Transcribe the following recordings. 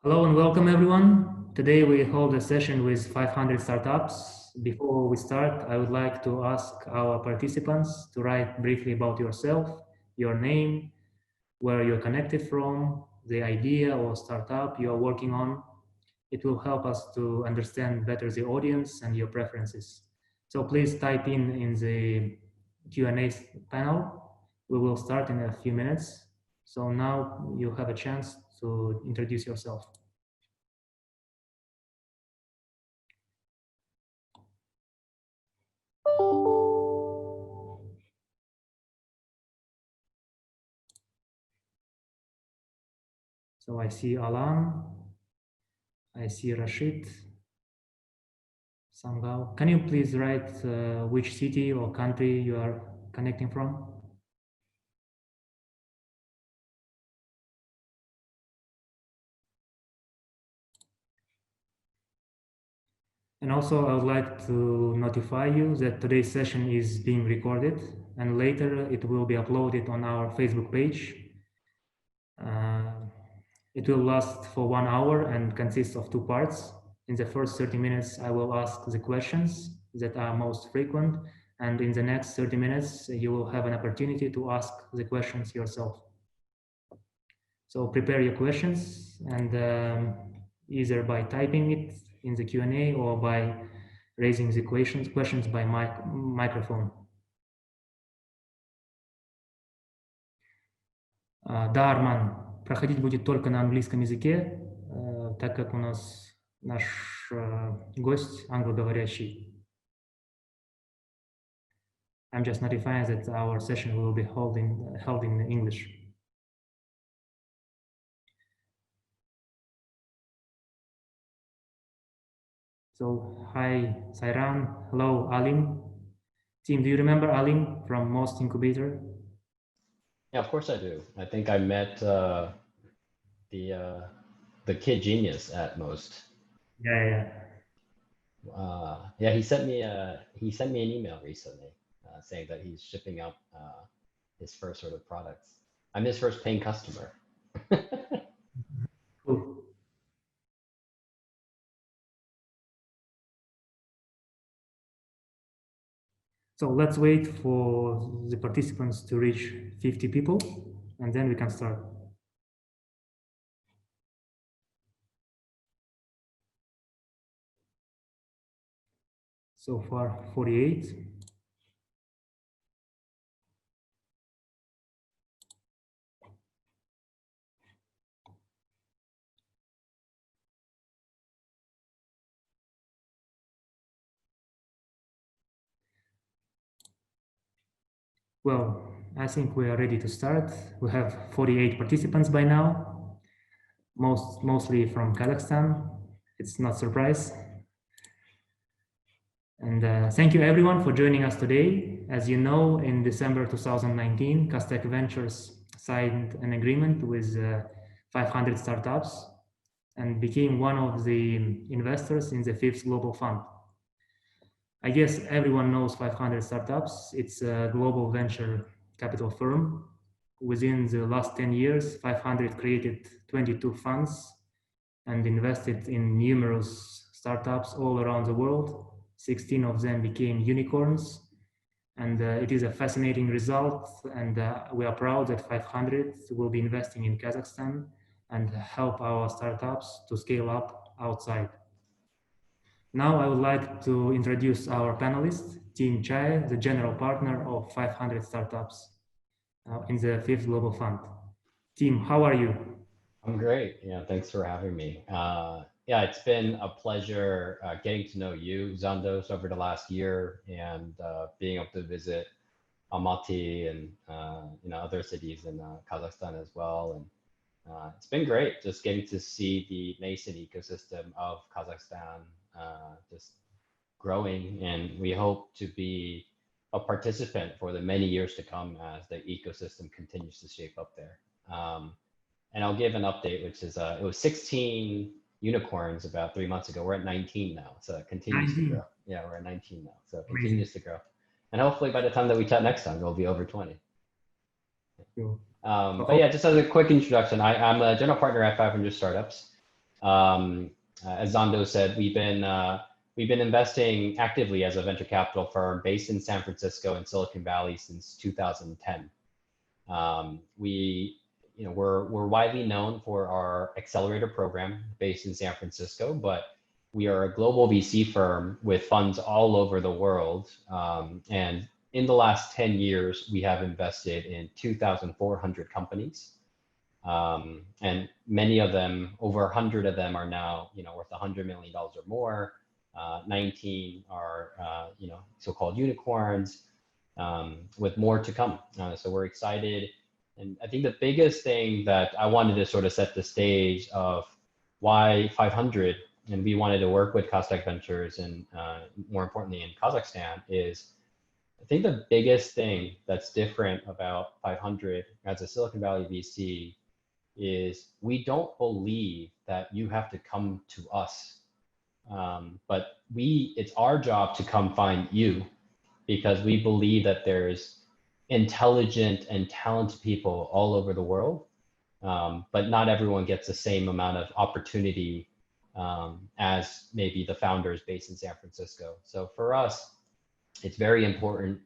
Hello and welcome everyone. Today we hold a session with 500 startups. Before we start, I would like to ask our participants to write briefly about yourself, your name, where you're connected from, the idea or startup you are working on. It will help us to understand better the audience and your preferences. So please type in the Q&A panel. We will start in a few minutes. So now you have a chance to introduce yourself. So I see Alan, I see Rashid, somehow. Can you please write which city or country you are connecting from? And also I would like to notify you that today's session is being recorded and later it will be uploaded on our Facebook page. It will last for 1 hour and consists of 2 parts. In the first 30 minutes, I will ask the questions that are most frequent. And in the next 30 minutes, you will have an opportunity to ask the questions yourself. So prepare your questions and either by typing it in the Q&A or by raising the questions by microphone. Да, Арман, проходить будет только на английском языке, так как у нас наш гость англоговорящий. I'm just notifying that our session will be held in English. So, hi, Sairan. Hello, Alim. Tim, do you remember Alim from Most Incubator? Yeah, of course I do. I think I met the kid genius at Most. Yeah. Yeah, he sent me an email recently saying that he's shipping out his first sort of products. I'm his first paying customer. Cool. So let's wait for the participants to reach 50 people, and then we can start. So far, 48. Well, I think we are ready to start. We have 48 participants by now, mostly from Kazakhstan. It's not a surprise. And thank you everyone for joining us today. As you know, in December 2019, QazTech Ventures signed an agreement with 500 startups and became one of the investors in the 5th Global Fund. I guess everyone knows 500 Startups. It's a global venture capital firm. Within the last 10 years, 500 created 22 funds and invested in numerous startups all around the world. 16 of them became unicorns. And it is a fascinating result. And we are proud that 500 will be investing in Kazakhstan and help our startups to scale up outside. Now I would like to introduce our panelist, Tim Chae, the general partner of 500 startups in the 5th Global Fund. Tim, how are you? I'm great. Yeah, thanks for having me. Yeah, it's been a pleasure getting to know you, Zandos, over the last year and being able to visit Almaty and other cities in Kazakhstan as well. And it's been great just getting to see the nascent ecosystem of Kazakhstan just growing, and we hope to be a participant for the many years to come as the ecosystem continues to shape up there. And I'll give an update, which is it was 16 unicorns about 3 months ago. We're at 19 now, so it continues to grow. Yeah, we're at 19 now, so it continues to grow. And hopefully by the time that we chat next time, it'll be over 20. Cool. But yeah, just as a quick introduction, I'm a general partner at 500 Startups. As Zando said, we've been investing actively as a venture capital firm based in San Francisco and Silicon Valley since 2010. We're widely known for our accelerator program based in San Francisco, but we are a global VC firm with funds all over the world. And in the last 10 years, we have invested in 2,400 companies. And many of them, over 100 of them are now, worth $100 million or more. 19 are, so-called unicorns, with more to come. So we're excited. And I think the biggest thing that I wanted to sort of set the stage of why 500, and we wanted to work with QazTech Ventures and more importantly in Kazakhstan, is I think the biggest thing that's different about 500 as a Silicon Valley VC is we don't believe that you have to come to us, but it's our job to come find you, because we believe that there's intelligent and talented people all over the world, but not everyone gets the same amount of opportunity as maybe the founders based in San Francisco. So for us, it's very important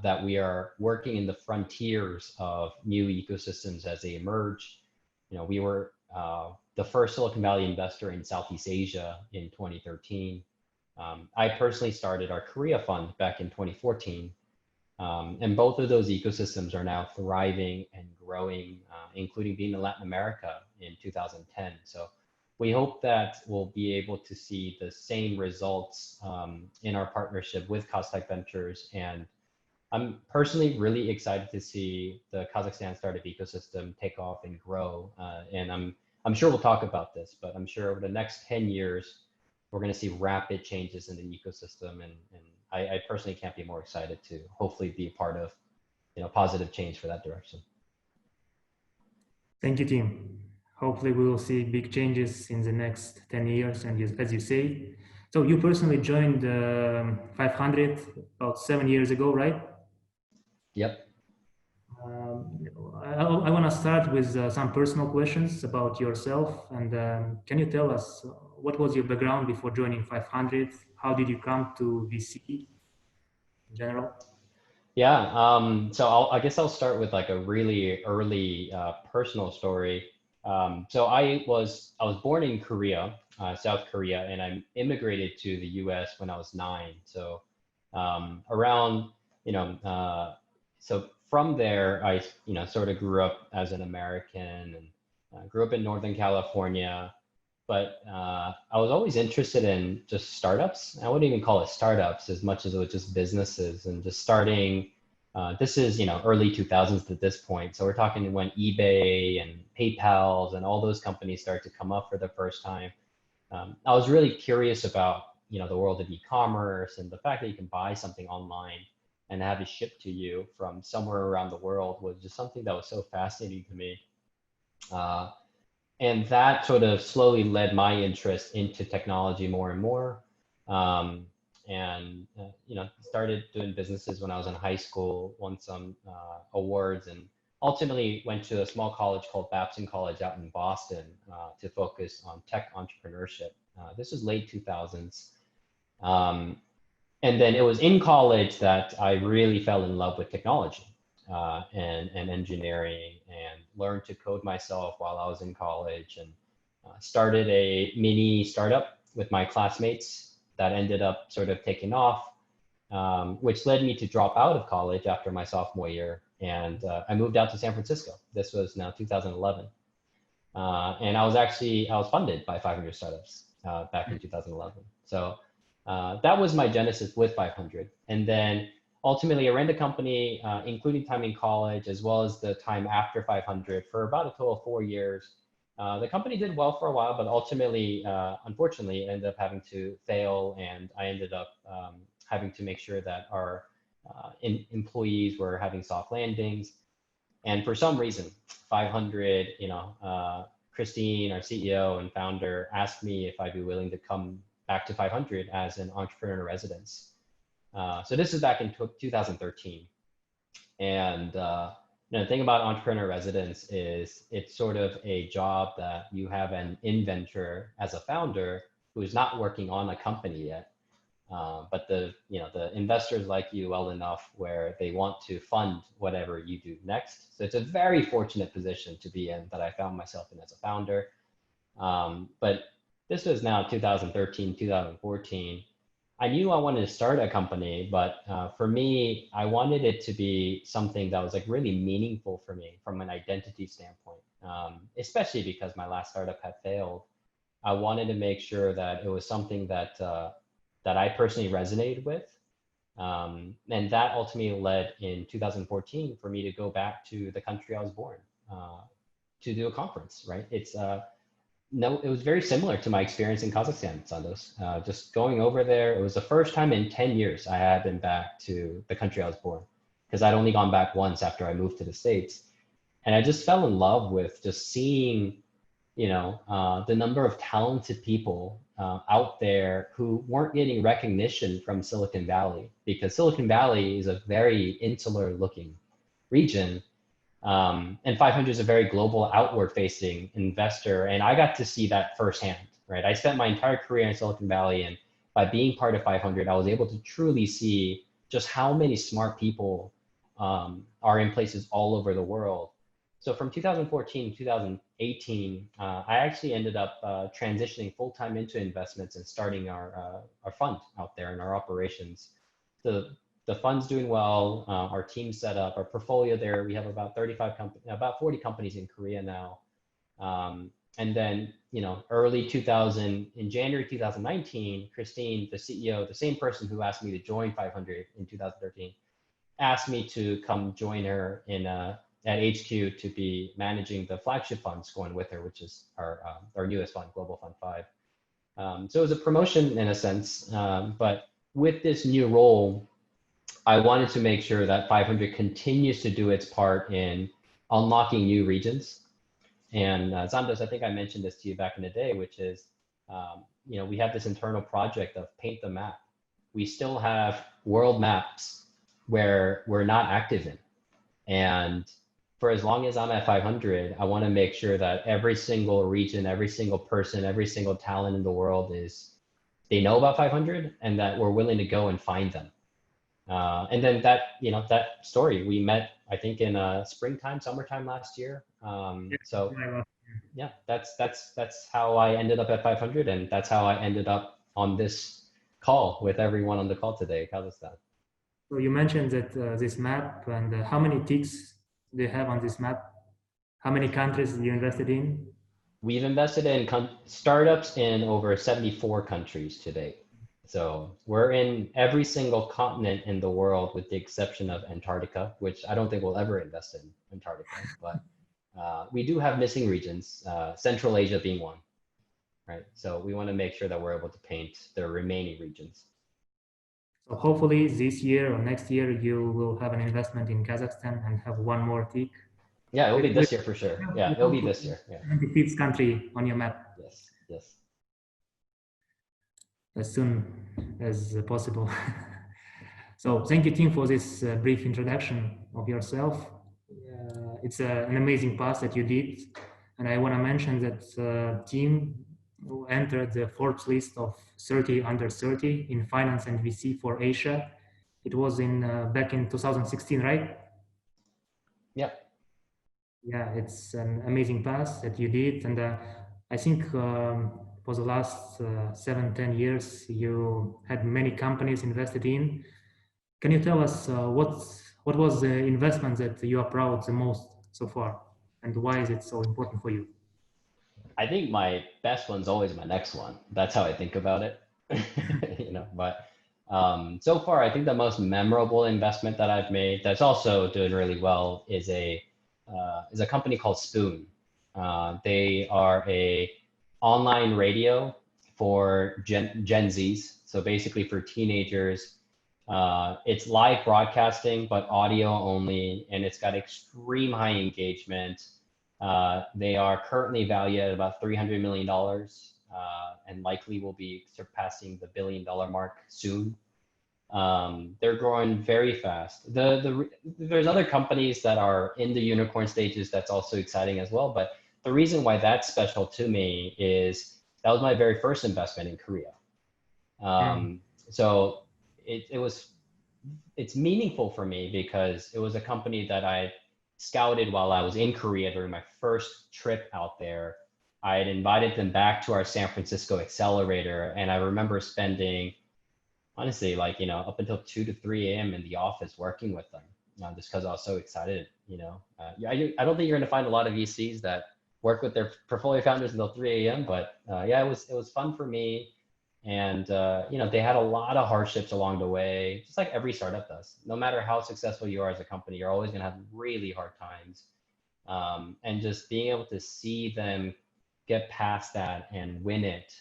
that we are working in the frontiers of new ecosystems as they emerge. We were the first Silicon Valley investor in Southeast Asia in 2013. I personally started our Korea fund back in 2014. And both of those ecosystems are now thriving and growing, including being in Latin America in 2010. So we hope that we'll be able to see the same results in our partnership with QazTech Ventures. And I'm personally really excited to see the Kazakhstan startup ecosystem take off and grow. And I'm sure we'll talk about this, but I'm sure over the next 10 years, we're going to see rapid changes in the ecosystem. And I personally can't be more excited to hopefully be a part of, positive change for that direction. Thank you, Tim. Hopefully we will see big changes in the next 10 years. And as you say, so you personally joined 500 about 7 years ago, right? Yep. I want to start with some personal questions about yourself. And can you tell us what was your background before joining 500? How did you come to VC in general? Yeah, so I guess I'll start with like a really early personal story. So I was born in Korea, South Korea, and I immigrated to the U.S. when I was 9. So around, so from there, I, sort of grew up as an American and grew up in Northern California. But I was always interested in just startups. I wouldn't even call it startups as much as it was just businesses and just starting. This is, early 2000s at this point. So we're talking when eBay and PayPal and all those companies started to come up for the first time. I was really curious about, the world of e-commerce and the fact that you can buy something online and have it shipped to you from somewhere around the world was just something that was so fascinating to me. And that sort of slowly led my interest into technology more and more. Started doing businesses when I was in high school, won some awards, and ultimately went to a small college called Babson College out in Boston to focus on tech entrepreneurship. This was late 2000s. And then it was in college that I really fell in love with technology and engineering, and learned to code myself while I was in college, and started a mini startup with my classmates that ended up sort of taking off, which led me to drop out of college after my sophomore year. And I moved out to San Francisco. This was now 2011. And I was funded by 500 startups back in 2011. So that was my genesis with 500. And then ultimately I ran the company, including time in college, as well as the time after 500 for about a total of 4 years. The company did well for a while, but ultimately, unfortunately, it ended up having to fail. And I ended up having to make sure that our employees were having soft landings. And for some reason, 500, Christine, our CEO and founder, asked me if I'd be willing to come back to 500 as an entrepreneur in residence. So this is back in 2013. And The thing about entrepreneur residence is it's sort of a job that you have an inventor as a founder who is not working on a company yet. But the investors like you well enough where they want to fund whatever you do next. So it's a very fortunate position to be in that I found myself in as a founder. But this was now 2013, 2014. I knew I wanted to start a company, but for me, I wanted it to be something that was like really meaningful for me from an identity standpoint, especially because my last startup had failed. I wanted to make sure that it was something that that I personally resonated with. And that ultimately led in 2014 for me to go back to the country I was born to do a conference, right? No, it was very similar to my experience in Kazakhstan, Sandos. Just going over there, it was the first time in 10 years I had been back to the country I was born, because I'd only gone back once after I moved to the States. And I just fell in love with just seeing, the number of talented people out there who weren't getting recognition from Silicon Valley, because Silicon Valley is a very insular looking region. And 500 is a very global outward facing investor. And I got to see that firsthand, right? I spent my entire career in Silicon Valley, and by being part of 500, I was able to truly see just how many smart people are in places all over the world. So from 2014 to 2018, I actually ended up transitioning full-time into investments and starting our fund out there in our operations. The fund's doing well. Our team's set up. Our portfolio there, we have about 35 companies, about 40 companies in Korea now. And then, early 2000, in January 2019, Christine, the CEO, the same person who asked me to join 500 in 2013, asked me to come join her at HQ to be managing the flagship funds going with her, which is our newest fund, Global Fund 5. So it was a promotion in a sense, but with this new role, I wanted to make sure that 500 continues to do its part in unlocking new regions. And Zandos, I think I mentioned this to you back in the day, which is, we have this internal project of paint the map. We still have world maps where we're not active in. And for as long as I'm at 500, I want to make sure that every single region, every single person, every single talent in the world they know about 500 and that we're willing to go and find them. And then that story, we met, I think in springtime, summertime last year. So yeah, that's how I ended up at 500, and that's how I ended up on this call with everyone on the call today, Kazakhstan. So you mentioned that this map, and how many ticks do you have on this map? How many countries you invested in? We've invested in startups in over 74 countries today. So we're in every single continent in the world with the exception of Antarctica, which I don't think we'll ever invest in Antarctica, but we do have missing regions, Central Asia being one, right? So we want to make sure that we're able to paint the remaining regions. So hopefully this year or next year, you will have an investment in Kazakhstan and have one more tick. Yeah, it'll be this year for sure. Yeah, it'll be this year. Yeah. 25th country on your map. Yes, yes. As soon as possible. So thank you, Tim, for this brief introduction of yourself. It's an amazing path that you did. And I want to mention that Tim entered the Forbes list of 30 under 30 in finance and VC for Asia. It was back in 2016, right? Yeah. Yeah, it's an amazing path that you did. And I think for the last 7-10 years, you had many companies invested in. Can you tell us what was the investment that you are proud the most so far, and why is it so important for you? I think my best one's always my next one. That's how I think about it. But so far, I think the most memorable investment that I've made that's also doing really well is a company called Spoon. They are a online radio for Gen Zs. So basically for teenagers, it's live broadcasting, but audio only, and it's got extreme high engagement. They are currently valued at about $300 million and likely will be surpassing the $1 billion mark soon. They're growing very fast. There's other companies that are in the unicorn stages that's also exciting as well. But the reason why that's special to me is that was my very first investment in Korea. So it's meaningful for me because it was a company that I scouted while I was in Korea during my first trip out there. I had invited them back to our San Francisco accelerator, and I remember spending, honestly, like, up until 2 to 3 a.m. in the office working with them, just because I was so excited. I don't think you're going to find a lot of VCs that work with their portfolio founders until 3 a.m. But yeah, it was fun for me. And they had a lot of hardships along the way, just like every startup does. No matter how successful you are as a company, you're always going to have really hard times. And just being able to see them get past that and win it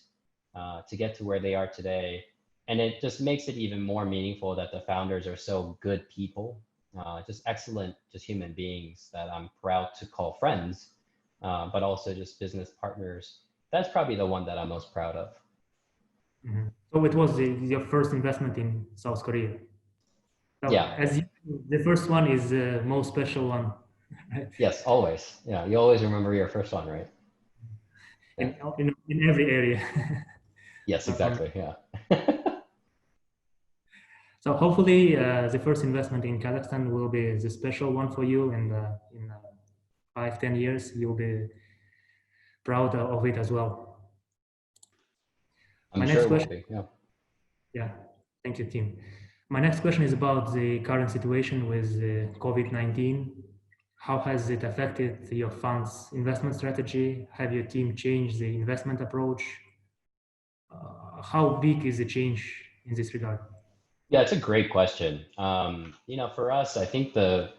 to get to where they are today. And it just makes it even more meaningful that the founders are so good people, just excellent, just human beings that I'm proud to call friends, but also just business partners. That's probably the one that I'm most proud of. So it was your first investment in South Korea. So Yeah. The first one is the most special one, right? Yes, always. Yeah, you always remember your first one, right? Yeah. In every area. Yes, exactly. Yeah. So hopefully the first investment in Kazakhstan will be the special one for you, and in 5-10 years you'll be proud of it as well. I'm My sure next it will question. be. Yeah. Yeah, thank you, Tim. My next question is about the current situation with COVID-19. How has it affected your fund's investment strategy? Have your team changed the investment approach? How big is the change in this regard? Yeah, it's a great question. For us, I think the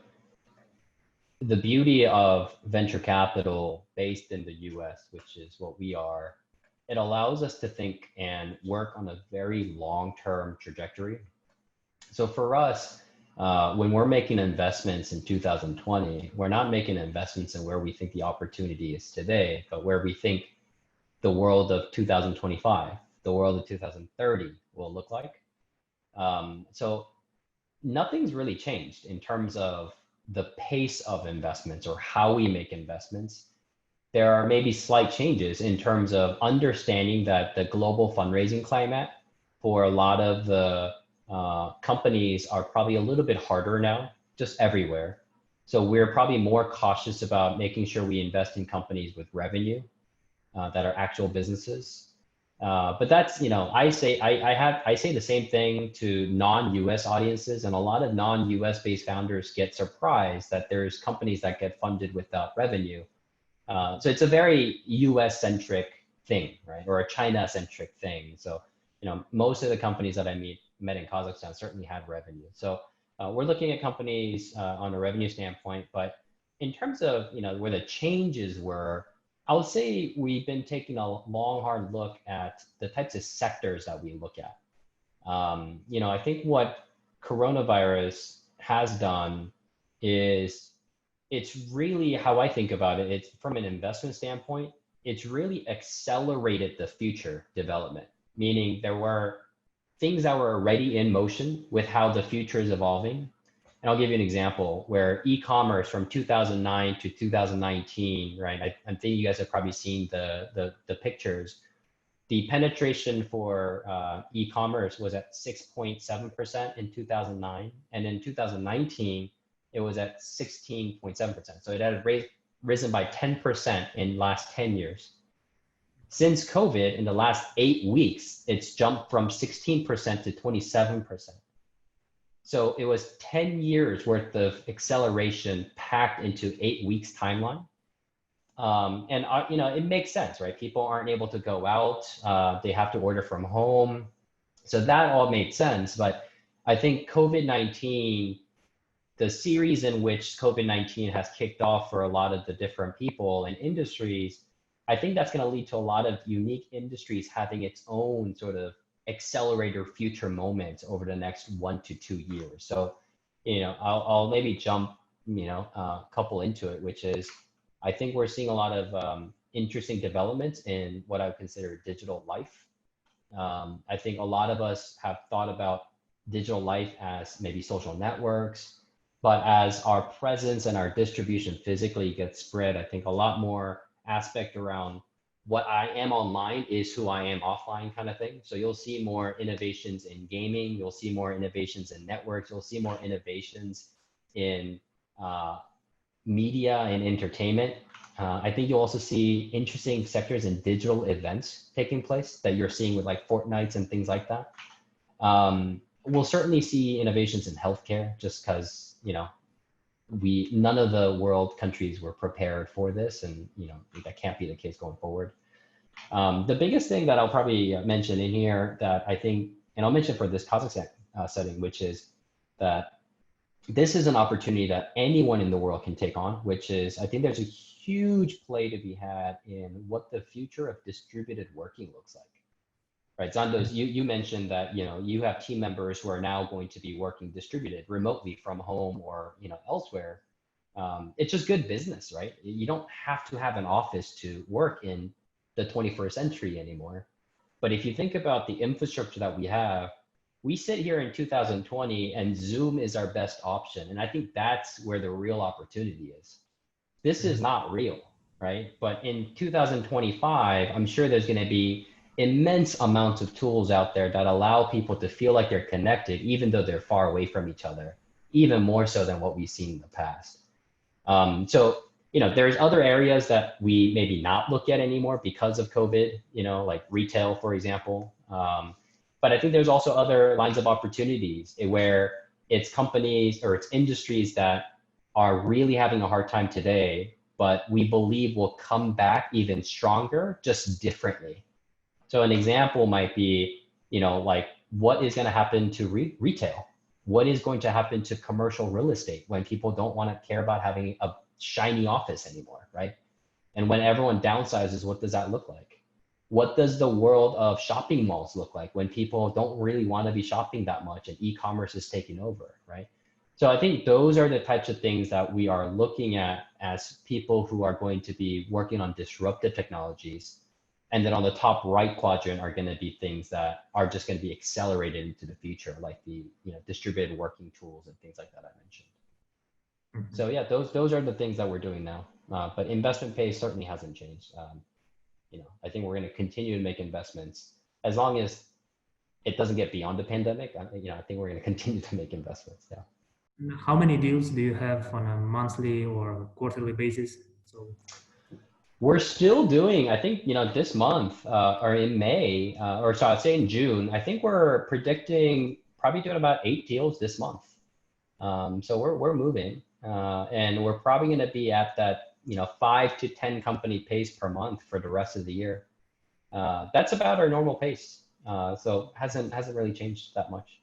beauty of venture capital based in the US, which is what we are, it allows us to think and work on a very long-term trajectory. So for us, when we're making investments in 2020, we're not making investments in where we think the opportunity is today, but where we think the world of 2025, the world of 2030 will look like. So nothing's really changed in terms of the pace of investments or how we make investments. There are maybe slight changes in terms of understanding that the global fundraising climate for a lot of the companies are probably a little bit harder now, just everywhere. So we're probably more cautious about making sure we invest in companies with revenue that are actual businesses. But that's, I say the same thing to non-US audiences, and a lot of non-US based founders get surprised that there's companies that get funded without revenue. So it's a very US centric thing, right? Or a China centric thing. So, most of the companies that I met in Kazakhstan certainly had revenue. So we're looking at companies on a revenue standpoint, but in terms of, where the changes were, I would say we've been taking a long, hard look at the types of sectors that we look at. I think what coronavirus has done is, it's really how I think about it. It's from an investment standpoint, it's really accelerated the future development, meaning there were things that were already in motion with how the future is evolving. And I'll give you an example where e-commerce from 2009 to 2019, right? I think you guys have probably seen the pictures. The penetration for e-commerce was at 6.7% in 2009. And in 2019, it was at 16.7%. So it had risen by 10% in the last 10 years. Since COVID, in the last 8 weeks, it's jumped from 16% to 27%. So it was 10 years worth of acceleration packed into 8 weeks timeline. And it makes sense, right? People aren't able to go out. They have to order from home. So that all made sense. But I think COVID-19, the series in which COVID-19 has kicked off for a lot of the different people and industries, I think that's going to lead to a lot of unique industries having its own sort of accelerator future moments over the next 1 to 2 years. So, I'll maybe jump, a couple into it, which is, I think we're seeing a lot of interesting developments in what I would consider digital life. I think a lot of us have thought about digital life as maybe social networks, but as our presence and our distribution physically gets spread, I think a lot more aspect around what I am online is who I am offline kind of thing. So you'll see more innovations in gaming, you'll see more innovations in networks, you'll see more innovations in media and entertainment. I think you'll also see interesting sectors in digital events taking place that you're seeing with like Fortnites and things like that. We'll certainly see innovations in healthcare just because, you know, none of the world countries were prepared for this, and you know that can't be the case going forward. The biggest thing that I'll probably mention in here that I think, and I'll mention for this Kazakhstan setting, which is that this is an opportunity that anyone in the world can take on, which is I think there's a huge play to be had in what the future of distributed working looks like. Right, Zandos, you mentioned that, you know, you have team members who are now going to be working distributed remotely from home or, you know, elsewhere. It's just good business, right? You don't have to have an office to work in the 21st century anymore. But if you think about the infrastructure that we have, we sit here in 2020 and Zoom is our best option. And I think that's where the real opportunity is. This is not real, right? But in 2025, I'm sure there's going to be immense amounts of tools out there that allow people to feel like they're connected, even though they're far away from each other, even more so than what we've seen in the past. So, you know, there's other areas that we maybe not look at anymore because of COVID, you know, like retail, for example. But I think there's also other lines of opportunities where it's companies or it's industries that are really having a hard time today, but we believe will come back even stronger, just differently. So an example might be, you know, like what is going to happen to retail? What is going to happen to commercial real estate when people don't want to care about having a shiny office anymore, right? And when everyone downsizes, what does that look like? What does the world of shopping malls look like when people don't really want to be shopping that much and e-commerce is taking over, right? So I think those are the types of things that we are looking at as people who are going to be working on disruptive technologies. And then on the top right quadrant are going to be things that are just going to be accelerated into the future, like the, you know, distributed working tools and things like that I mentioned. Mm-hmm. So yeah, those are the things that we're doing now. But investment pace certainly hasn't changed. You know, I think we're going to continue to make investments as long as it doesn't get beyond the pandemic. You know, I think we're going to continue to make investments. Yeah. How many deals do you have on a monthly or quarterly basis? So we're still doing, I think, you know, this month or in May, or so I'd say in June, I think we're predicting probably doing about 8 deals this month. So we're moving, and we're probably going to be at that, you know, 5 to 10 company pace per month for the rest of the year. That's about our normal pace. So hasn't really changed that much.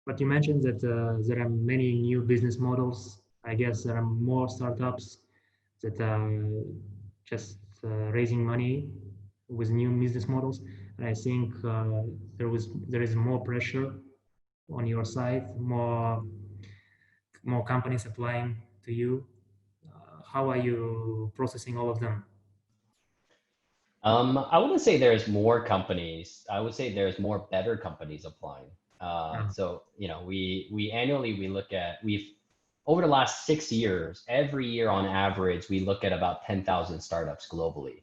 But you mentioned that there are many new business models. I guess there are more startups that are just raising money with new business models. And I think there is more pressure on your side, more companies applying to you. How are you processing all of them? I wouldn't say there's more companies. I would say there's more better companies applying. So, you know, we annually, over the last 6 years, every year on average, we look at about 10,000 startups globally.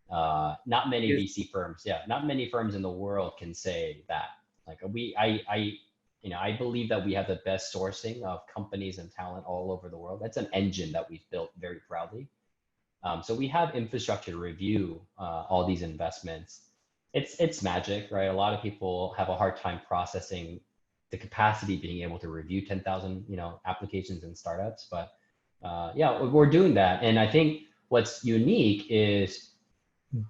Not many VC firms, not many firms in the world can say that. Like I believe that we have the best sourcing of companies and talent all over the world. That's an engine that we've built very proudly. So we have infrastructure to review all these investments. It's magic, right? A lot of people have a hard time processing the capacity being able to review 10,000, you know, applications and startups. But yeah, we're doing that. And I think what's unique is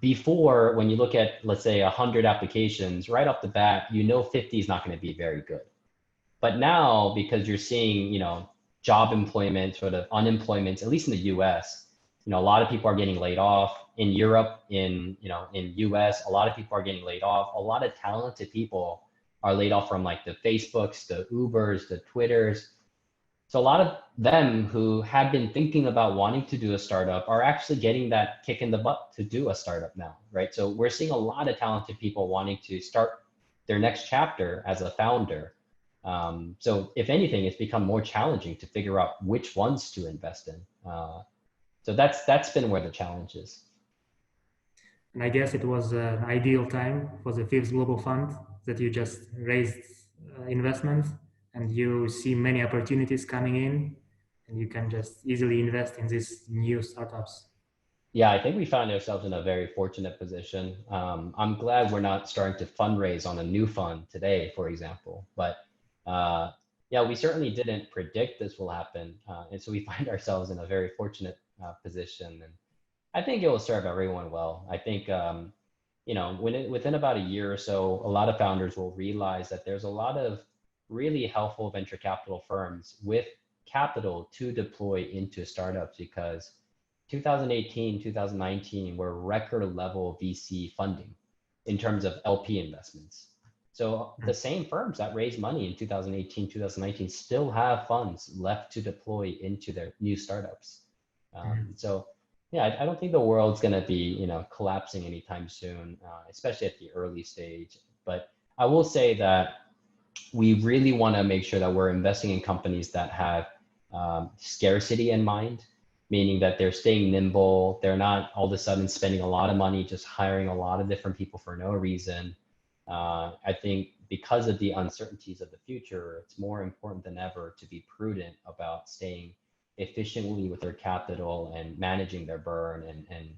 before, when you look at, let's say 100 applications, right off the bat, you know 50 is not going to be very good. But now, because you're seeing, you know, job employment, sort of unemployment, at least in the US, you know, a lot of people are getting laid off. In Europe, in US, a lot of people are getting laid off. A lot of talented people are laid off from like the Facebooks, the Ubers, the Twitters. So a lot of them who had been thinking about wanting to do a startup are actually getting that kick in the butt to do a startup now, right? So we're seeing a lot of talented people wanting to start their next chapter as a founder. So if anything, it's become more challenging to figure out which ones to invest in. So that's been where the challenge is. And I guess it was an ideal time for the Fifth Global Fund that you just raised investment, and you see many opportunities coming in, and you can just easily invest in these new startups. Yeah, I think we found ourselves in a very fortunate position. I'm glad we're not starting to fundraise on a new fund today, for example. But yeah, we certainly didn't predict this will happen. And so we find ourselves in a very fortunate position. And I think it will serve everyone well. I think, you know, within about a year or so, a lot of founders will realize that there's a lot of really helpful venture capital firms with capital to deploy into startups, because 2018, 2019 were record level VC funding in terms of LP investments. So the same firms that raised money in 2018, 2019 still have funds left to deploy into their new startups. So yeah, I don't think the world's going to be, you know, collapsing anytime soon, especially at the early stage. But I will say that we really want to make sure that we're investing in companies that have scarcity in mind, meaning that they're staying nimble. They're not all of a sudden spending a lot of money just hiring a lot of different people for no reason. I think because of the uncertainties of the future, it's more important than ever to be prudent about staying efficiently with their capital and managing their burn, and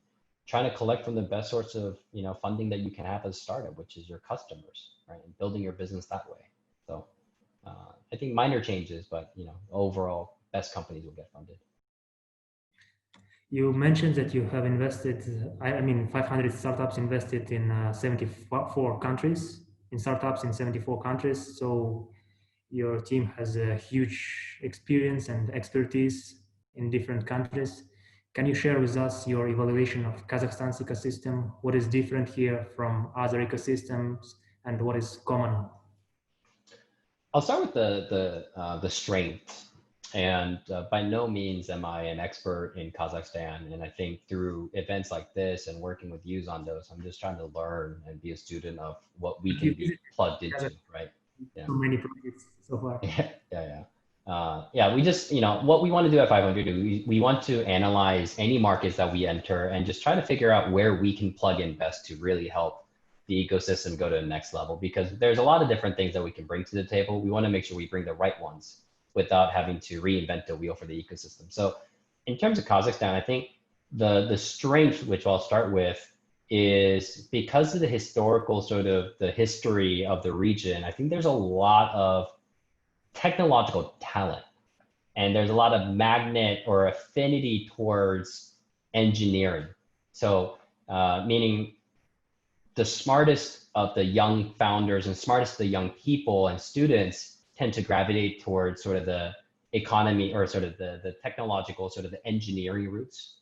trying to collect from the best sorts of, you know, funding that you can have as a startup, which is your customers, right? And building your business that way. So I think minor changes, but, you know, overall best companies will get funded. You mentioned that you have invested, I mean, 500 startups invested in 74 countries, in startups in 74 countries. So your team has a huge experience and expertise in different countries. Can you share with us your evaluation of Kazakhstan's ecosystem? What is different here from other ecosystems, and what is common? I'll start with the strength. And by no means am I an expert in Kazakhstan. And I think through events like this and working with you on those, I'm just trying to learn and be a student of what we can be plugged into, right? Yeah. So many projects so far. Yeah, we just, you know, what we want to do at 500, we want to analyze any markets that we enter and just try to figure out where we can plug in best to really help the ecosystem go to the next level, because there's a lot of different things that we can bring to the table. We want to make sure we bring the right ones without having to reinvent the wheel for the ecosystem. So in terms of Kazakhstan, I think the strength, which I'll start with, is because of the historical sort of the history of the region. I think there's a lot of technological talent, and there's a lot of magnet or affinity towards engineering. So meaning the smartest of the young founders and smartest of the young people and students tend to gravitate towards sort of the economy, or sort of the technological, sort of the engineering routes.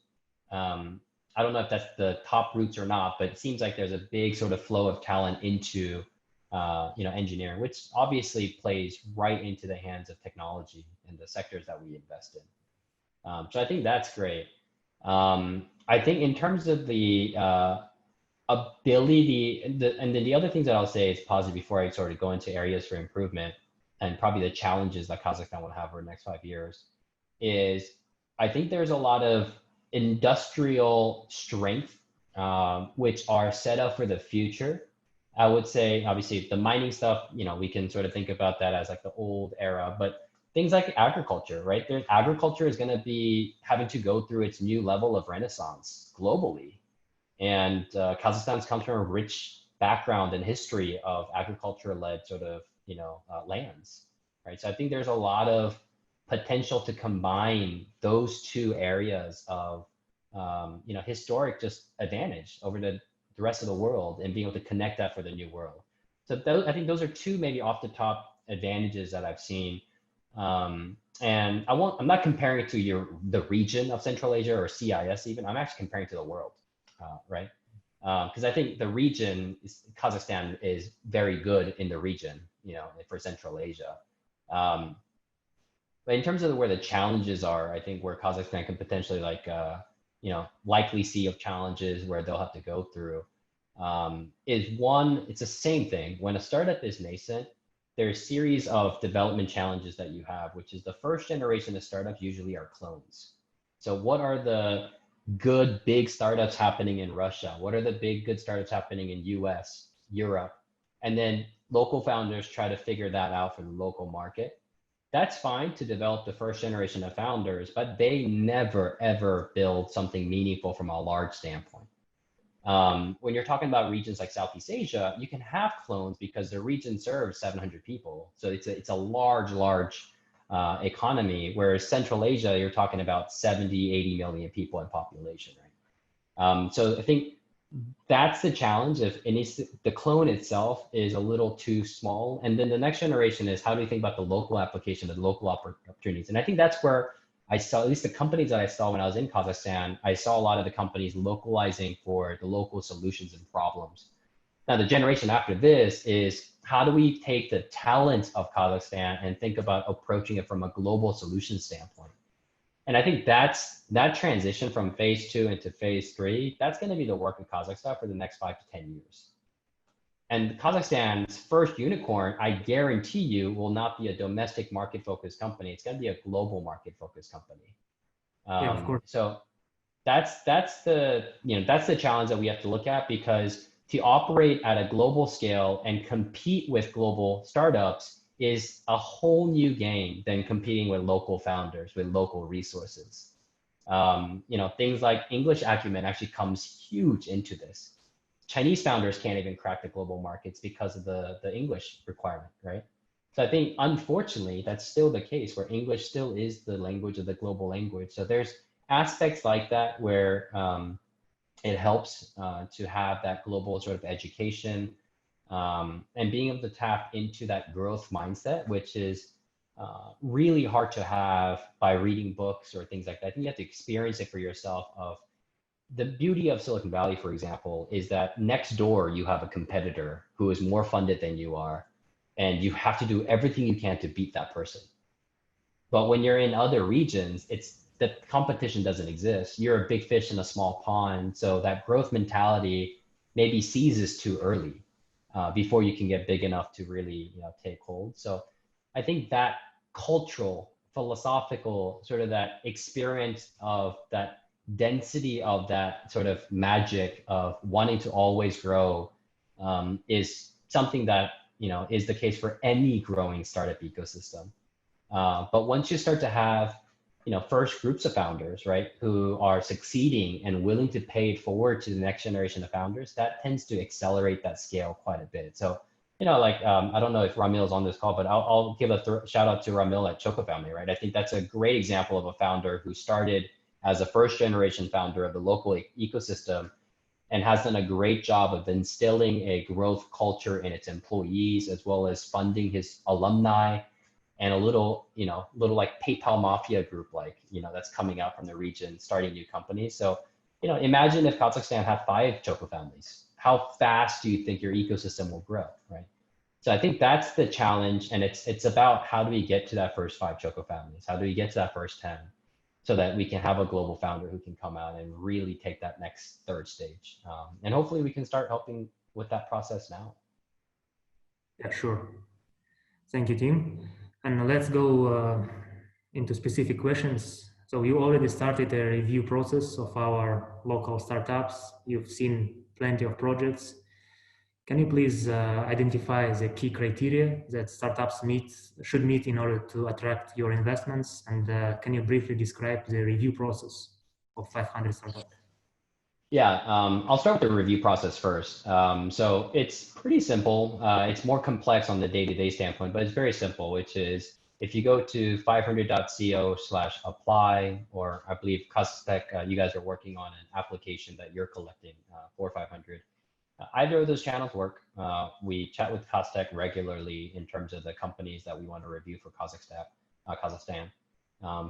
I don't know if that's the top routes or not, but it seems like there's a big sort of flow of talent into you know, engineering, which obviously plays right into the hands of technology and the sectors that we invest in. So I think that's great. I think in terms of the ability, and then the other things that I'll say is positive before I sort of go into areas for improvement and probably the challenges that Kazakhstan will have over the next 5 years, is I think there's a lot of industrial strength, which are set up for the future. I would say, obviously, the mining stuff, you know, we can sort of think about that as like the old era, but things like agriculture, right? Agriculture is going to be having to go through its new level of renaissance globally. And Kazakhstan comes from a rich background and history of agriculture-led sort of, you know, lands, right? So I think there's a lot of potential to combine those two areas of, you know, historic just advantage over the rest of the world, and being able to connect that for the new world. So those, I think those are two maybe off the top advantages that I've seen. And I'm not comparing it to the region of Central Asia or CIS even. I'm actually comparing it to the world, right? Because I think the region, Kazakhstan is very good in the region, you know, for Central Asia. But in terms of where the challenges are, I think where Kazakhstan can potentially you know, likely see of challenges where they'll have to go through is one, it's the same thing. When a startup is nascent, there's a series of development challenges that you have, which is the first generation of startups usually are clones. So what are the good big startups happening in Russia? What are the big good startups happening in US, Europe? And then local founders try to figure that out for the local market. That's fine to develop the first generation of founders, but they never, ever build something meaningful from a large standpoint. When you're talking about regions like Southeast Asia, you can have clones because the region serves 700 people. So it's a large economy, whereas Central Asia, you're talking about 70, 80 million people in population, right? So I think that's the challenge. If the clone itself is a little too small, and then the next generation is how do you think about the local application, the local opportunities? And I think that's where I saw, at least the companies that I saw when I was in Kazakhstan, I saw a lot of the companies localizing for the local solutions and problems. Now, the generation after this is how do we take the talent of Kazakhstan and think about approaching it from a global solution standpoint? And I think that transition from phase 2 into phase 3, that's going to be the work of Kazakhstan for the next 5 to 10 years. And Kazakhstan's first unicorn, I guarantee you, will not be a domestic market focused company. It's going to be a global market focused company. Yeah, of course. So that's the challenge that we have to look at, because to operate at a global scale and compete with global startups is a whole new game than competing with local founders, with local resources. Things like English acumen actually comes huge into this. Chinese founders can't even crack the global markets because of the English requirement, right? So I think, unfortunately, that's still the case, where English still is the language of the global language. So there's aspects like that where it helps to have that global sort of education, and being able to tap into that growth mindset, which is really hard to have by reading books or things like that. I think you have to experience it for yourself. Of the beauty of Silicon Valley, for example, is that next door you have a competitor who is more funded than you are, and you have to do everything you can to beat that person. But when you're in other regions, the competition doesn't exist. You're a big fish in a small pond. So that growth mentality maybe seizes too early before you can get big enough to really take hold. So I think that cultural, philosophical, sort of that experience of that density of that sort of magic of wanting to always grow is something that is the case for any growing startup ecosystem. But once you start to have first groups of founders, right, who are succeeding and willing to pay it forward to the next generation of founders, that tends to accelerate that scale quite a bit. So, I don't know if Ramil is on this call, but I'll give a shout out to Ramil at Choco Family, right? I think that's a great example of a founder who started as a first generation founder of the local ecosystem and has done a great job of instilling a growth culture in its employees, as well as funding his alumni and a little like PayPal mafia group, that's coming out from the region, starting new companies. So, imagine if Kazakhstan had 5 Choco families. How fast do you think your ecosystem will grow, right? So I think that's the challenge, and it's about how do we get to that first 5 Choco families? How do we get to that first 10? So that we can have a global founder who can come out and really take that next third stage. And hopefully we can start helping with that process now. Yeah, sure. Thank you, Tim. And let's go into specific questions. So you already started a review process of our local startups. You've seen plenty of projects. Can you please identify the key criteria that startups should meet in order to attract your investments? And can you briefly describe the review process of 500 startups? Yeah, I'll start with the review process first. So it's pretty simple. It's more complex on the day-to-day standpoint, but it's very simple, which is if you go to 500.co/apply, or I believe QazTech, you guys are working on an application that you're collecting for 500. Either of those channels work. We chat with QazTech regularly in terms of the companies that we want to review for Kazakhstan.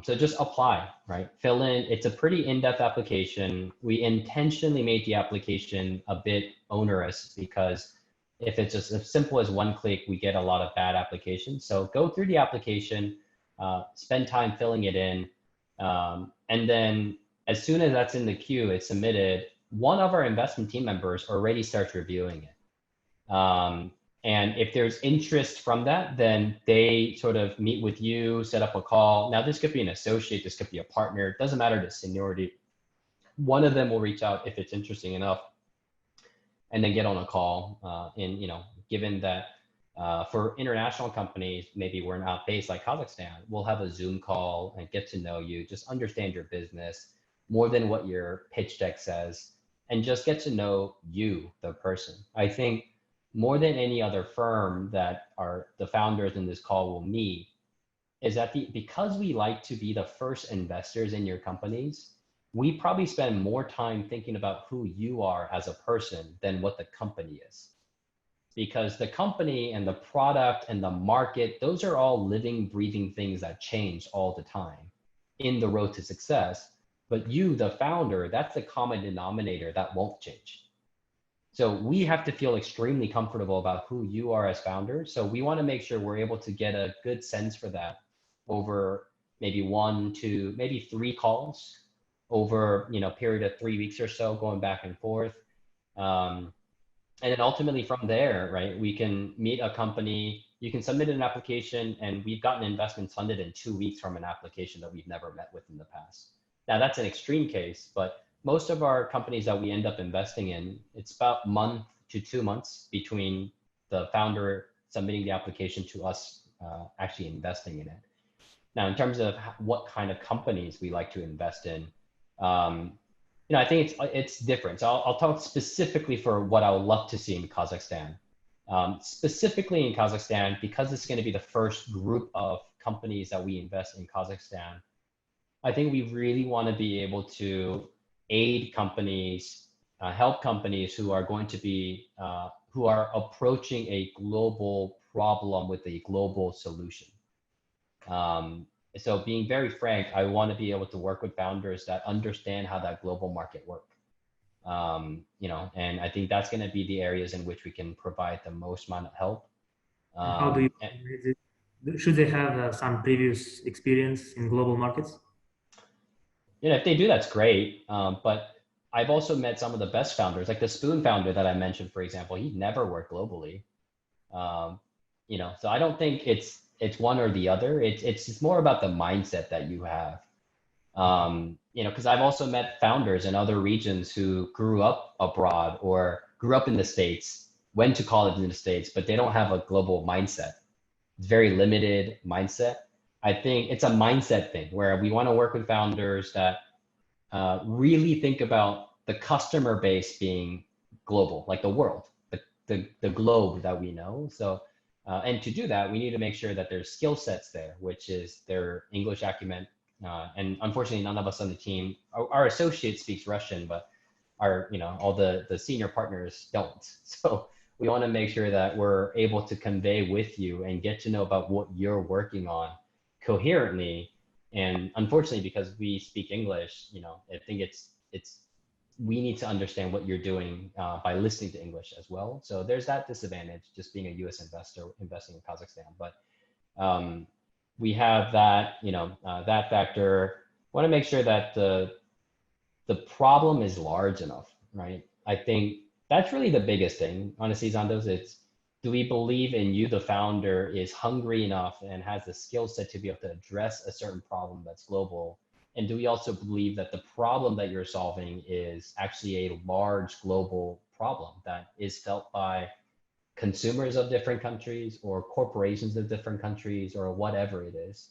So just apply, right? Fill in. It's a pretty in-depth application. We intentionally made the application a bit onerous because if it's just as simple as one click, we get a lot of bad applications. So go through the application, spend time filling it in, and then as soon as that's in the queue, it's submitted, one of our investment team members already starts reviewing it. And if there's interest from that, then they sort of meet with you, set up a call. Now, this could be an associate, this could be a partner. It doesn't matter the seniority. One of them will reach out if it's interesting enough, and then get on a call. And given that for international companies, maybe we're not based like Kazakhstan, we'll have a Zoom call and get to know you, just understand your business more than what your pitch deck says, and just get to know you, the person. I think more than any other firm that the founders in this call will meet is that because we like to be the first investors in your companies, we probably spend more time thinking about who you are as a person than what the company is. Because the company and the product and the market, those are all living, breathing things that change all the time in the road to success. But you, the founder, that's the common denominator that won't change. So we have to feel extremely comfortable about who you are as founders. So we want to make sure we're able to get a good sense for that over maybe 1, 2, maybe 3 calls over a period of 3 weeks or so, going back and forth. And then ultimately from there, right, we can meet a company, you can submit an application, and we've gotten investments funded in 2 weeks from an application that we've never met with in the past. Now that's an extreme case, but most of our companies that we end up investing in, it's about 1 to 2 months between the founder submitting the application to us actually investing in it. Now, in terms of what kind of companies we like to invest in, I think it's different. So I'll talk specifically for what I would love to see in Kazakhstan. Specifically in Kazakhstan, because it's going to be the first group of companies that we invest in Kazakhstan, I think we really want to be able to aid companies, help companies who are going to be, who are approaching a global problem with a global solution. So being very frank, I want to be able to work with founders that understand how that global market works. And I think that's going to be the areas in which we can provide the most amount of help. How do you, should they have some previous experience in global markets? If they do, that's great. But I've also met some of the best founders, like the Spoon founder that I mentioned, for example. He never worked globally. So I don't think it's one or the other. It's just more about the mindset that you have. Because I've also met founders in other regions who grew up abroad or grew up in the States, went to college in the States, but they don't have a global mindset. It's very limited mindset. I think it's a mindset thing where we want to work with founders that really think about the customer base being global, like the world, the globe that we know. So, and to do that, we need to make sure that there's skill sets there, which is their English acumen. And unfortunately, none of us on the team, our associate speaks Russian, but all the senior partners don't. So we want to make sure that we're able to convey with you and get to know about what you're working on coherently. And unfortunately, because we speak English, I think we need to understand what you're doing by listening to English as well. So there's that disadvantage, just being a U.S. investor investing in Kazakhstan. But we have that, that factor. Want to make sure that the problem is large enough, right? I think that's really the biggest thing, honestly, Zandos. It's, do we believe in you, the founder, is hungry enough and has the skill set to be able to address a certain problem that's global? And do we also believe that the problem that you're solving is actually a large global problem that is felt by consumers of different countries or corporations of different countries or whatever it is?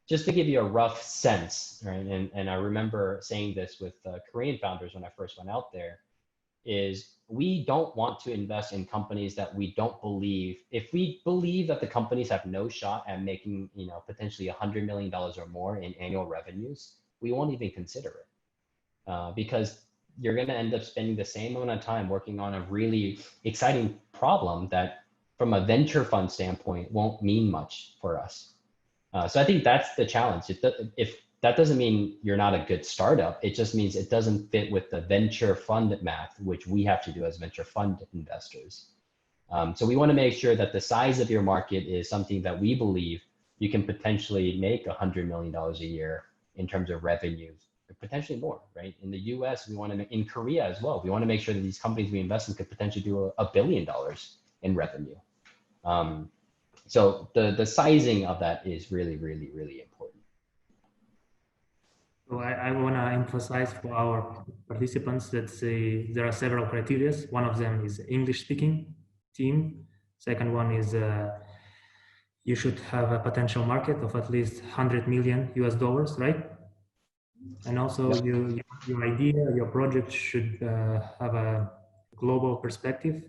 Just to give you a rough sense, right? And I remember saying this with Korean founders when I first went out there, is we don't want to invest in companies that we don't believe. If we believe that the companies have no shot at making, potentially $100 million or more in annual revenues, we won't even consider it because you're going to end up spending the same amount of time working on a really exciting problem that from a venture fund standpoint won't mean much for us. So I think that's the challenge. If that doesn't mean you're not a good startup, it just means it doesn't fit with the venture fund math, which we have to do as venture fund investors. So we want to make sure that the size of your market is something that we believe you can potentially make $100 million a year in terms of revenues, potentially more, right? In the US, we want to, in Korea as well, we want to make sure that these companies we invest in could potentially do $1 billion in revenue. So the sizing of that is really, really, really important. So I want to emphasize for our participants that there are several criteria. One of them is English-speaking team. Second one is you should have a potential market of at least 100 million US dollars, right? And also your idea, your project should have a global perspective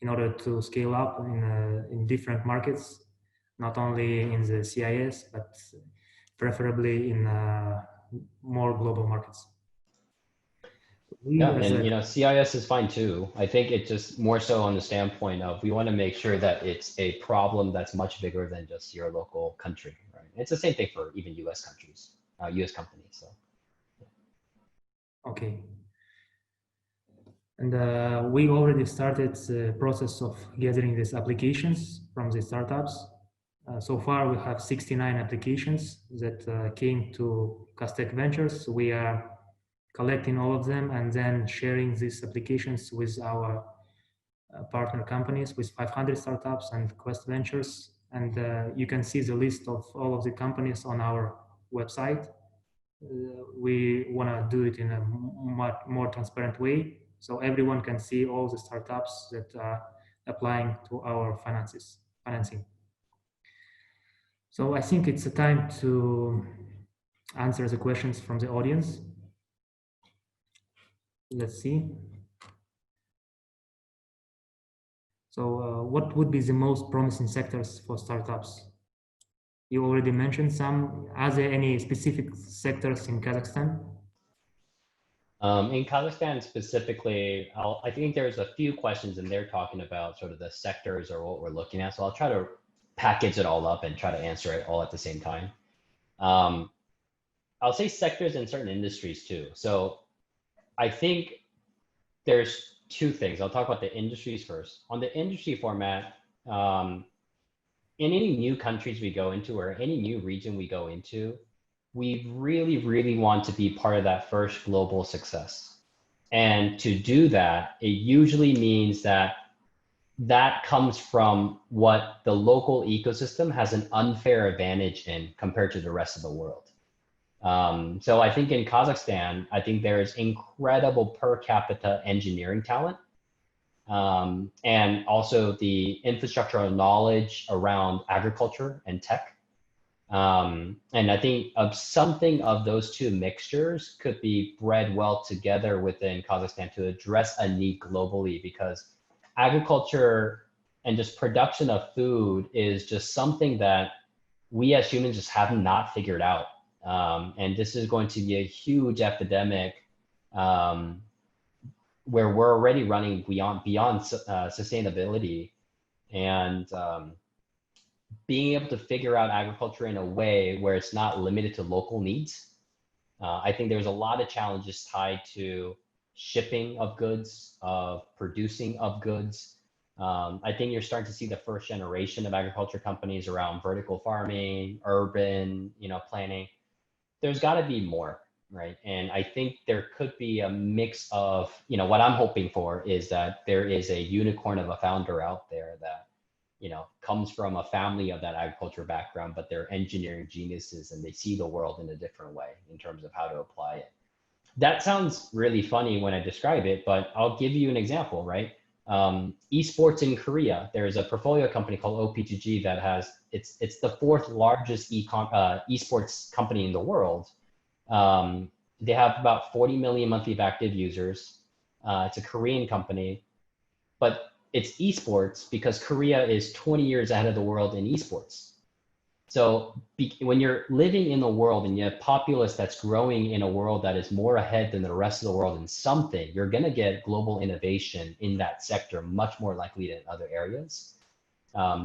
in order to scale up in different markets, not only in the CIS, but preferably in more global markets. Yeah, and you know, CIS is fine too. I think it just more so on the standpoint of we want to make sure that it's a problem that's much bigger than just your local country, right? It's the same thing for even US countries, US companies. So. Okay. And we already started the process of gathering these applications from the startups. So far, we have 69 applications that came to QazTech Ventures. We are collecting all of them and then sharing these applications with our partner companies, with 500 startups and Quest Ventures. And you can see the list of all of the companies on our website. We want to do it in a much more transparent way, so everyone can see all the startups that are applying to our financing. So I think it's a time to answer the questions from the audience. Let's see. So what would be the most promising sectors for startups? You already mentioned some. Are there any specific sectors in Kazakhstan? In Kazakhstan specifically, I think there's a few questions in there talking about sort of the sectors or what we're looking at. So I'll try to package it all up and try to answer it all at the same time. I'll say sectors in certain industries too. So I think there's two things. I'll talk about the industries first. On the industry format, in any new countries we go into or any new region we go into, we really, really want to be part of that first global success. And to do that, it usually means that that comes from what the local ecosystem has an unfair advantage in compared to the rest of the world. So I think in Kazakhstan, I think there's incredible per capita engineering talent. And also the infrastructural knowledge around agriculture and tech. And I think of something of those two mixtures could be bred well together within Kazakhstan to address a need globally, because agriculture and just production of food is just something that we as humans just have not figured out. And this is going to be a huge epidemic where we're already running beyond sustainability, and being able to figure out agriculture in a way where it's not limited to local needs. I think there's a lot of challenges tied to shipping of goods, of producing of goods. I think you're starting to see the first generation of agriculture companies around vertical farming, urban, planning. There's got to be more, right? And I think there could be a mix of, what I'm hoping for is that there is a unicorn of a founder out there that, comes from a family of that agriculture background, but they're engineering geniuses and they see the world in a different way in terms of how to apply it. That sounds really funny when I describe it, but I'll give you an example, right? Esports in Korea, there's a portfolio company called OPGG that has, it's the fourth largest esports company in the world. They have about 40 million monthly active users. It's a Korean company, but it's esports because Korea is 20 years ahead of the world in esports. So when you're living in the world and you have populace that's growing in a world that is more ahead than the rest of the world in something, you're going to get global innovation in that sector much more likely than other areas.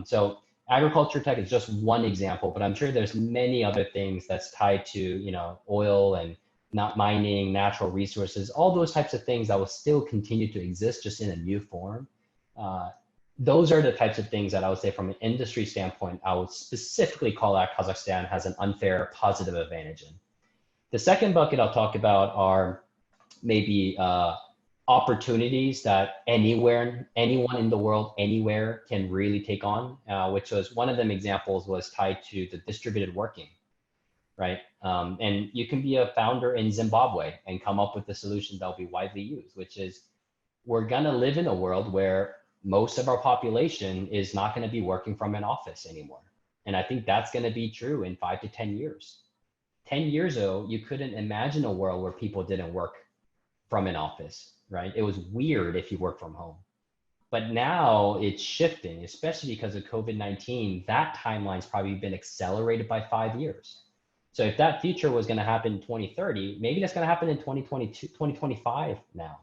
So agriculture tech is just one example, but I'm sure there's many other things that's tied to, oil and not mining, natural resources, all those types of things that will still continue to exist just in a new form. Those are the types of things that I would say from an industry standpoint, I would specifically call out Kazakhstan has an unfair positive advantage in. The second bucket I'll talk about are maybe opportunities that anyone in the world, anywhere can really take on, which was one of them examples was tied to the distributed working, right? And you can be a founder in Zimbabwe and come up with a solution that will be widely used, which is we're gonna live in a world where most of our population is not gonna be working from an office anymore. And I think that's gonna be true in 5 to 10 years. 10 years ago, you couldn't imagine a world where people didn't work from an office, right? It was weird if you work from home. But now it's shifting, especially because of COVID-19. That timeline's probably been accelerated by 5 years. So if that future was going to happen in 2030, maybe that's going to happen in 2022, 2025 now.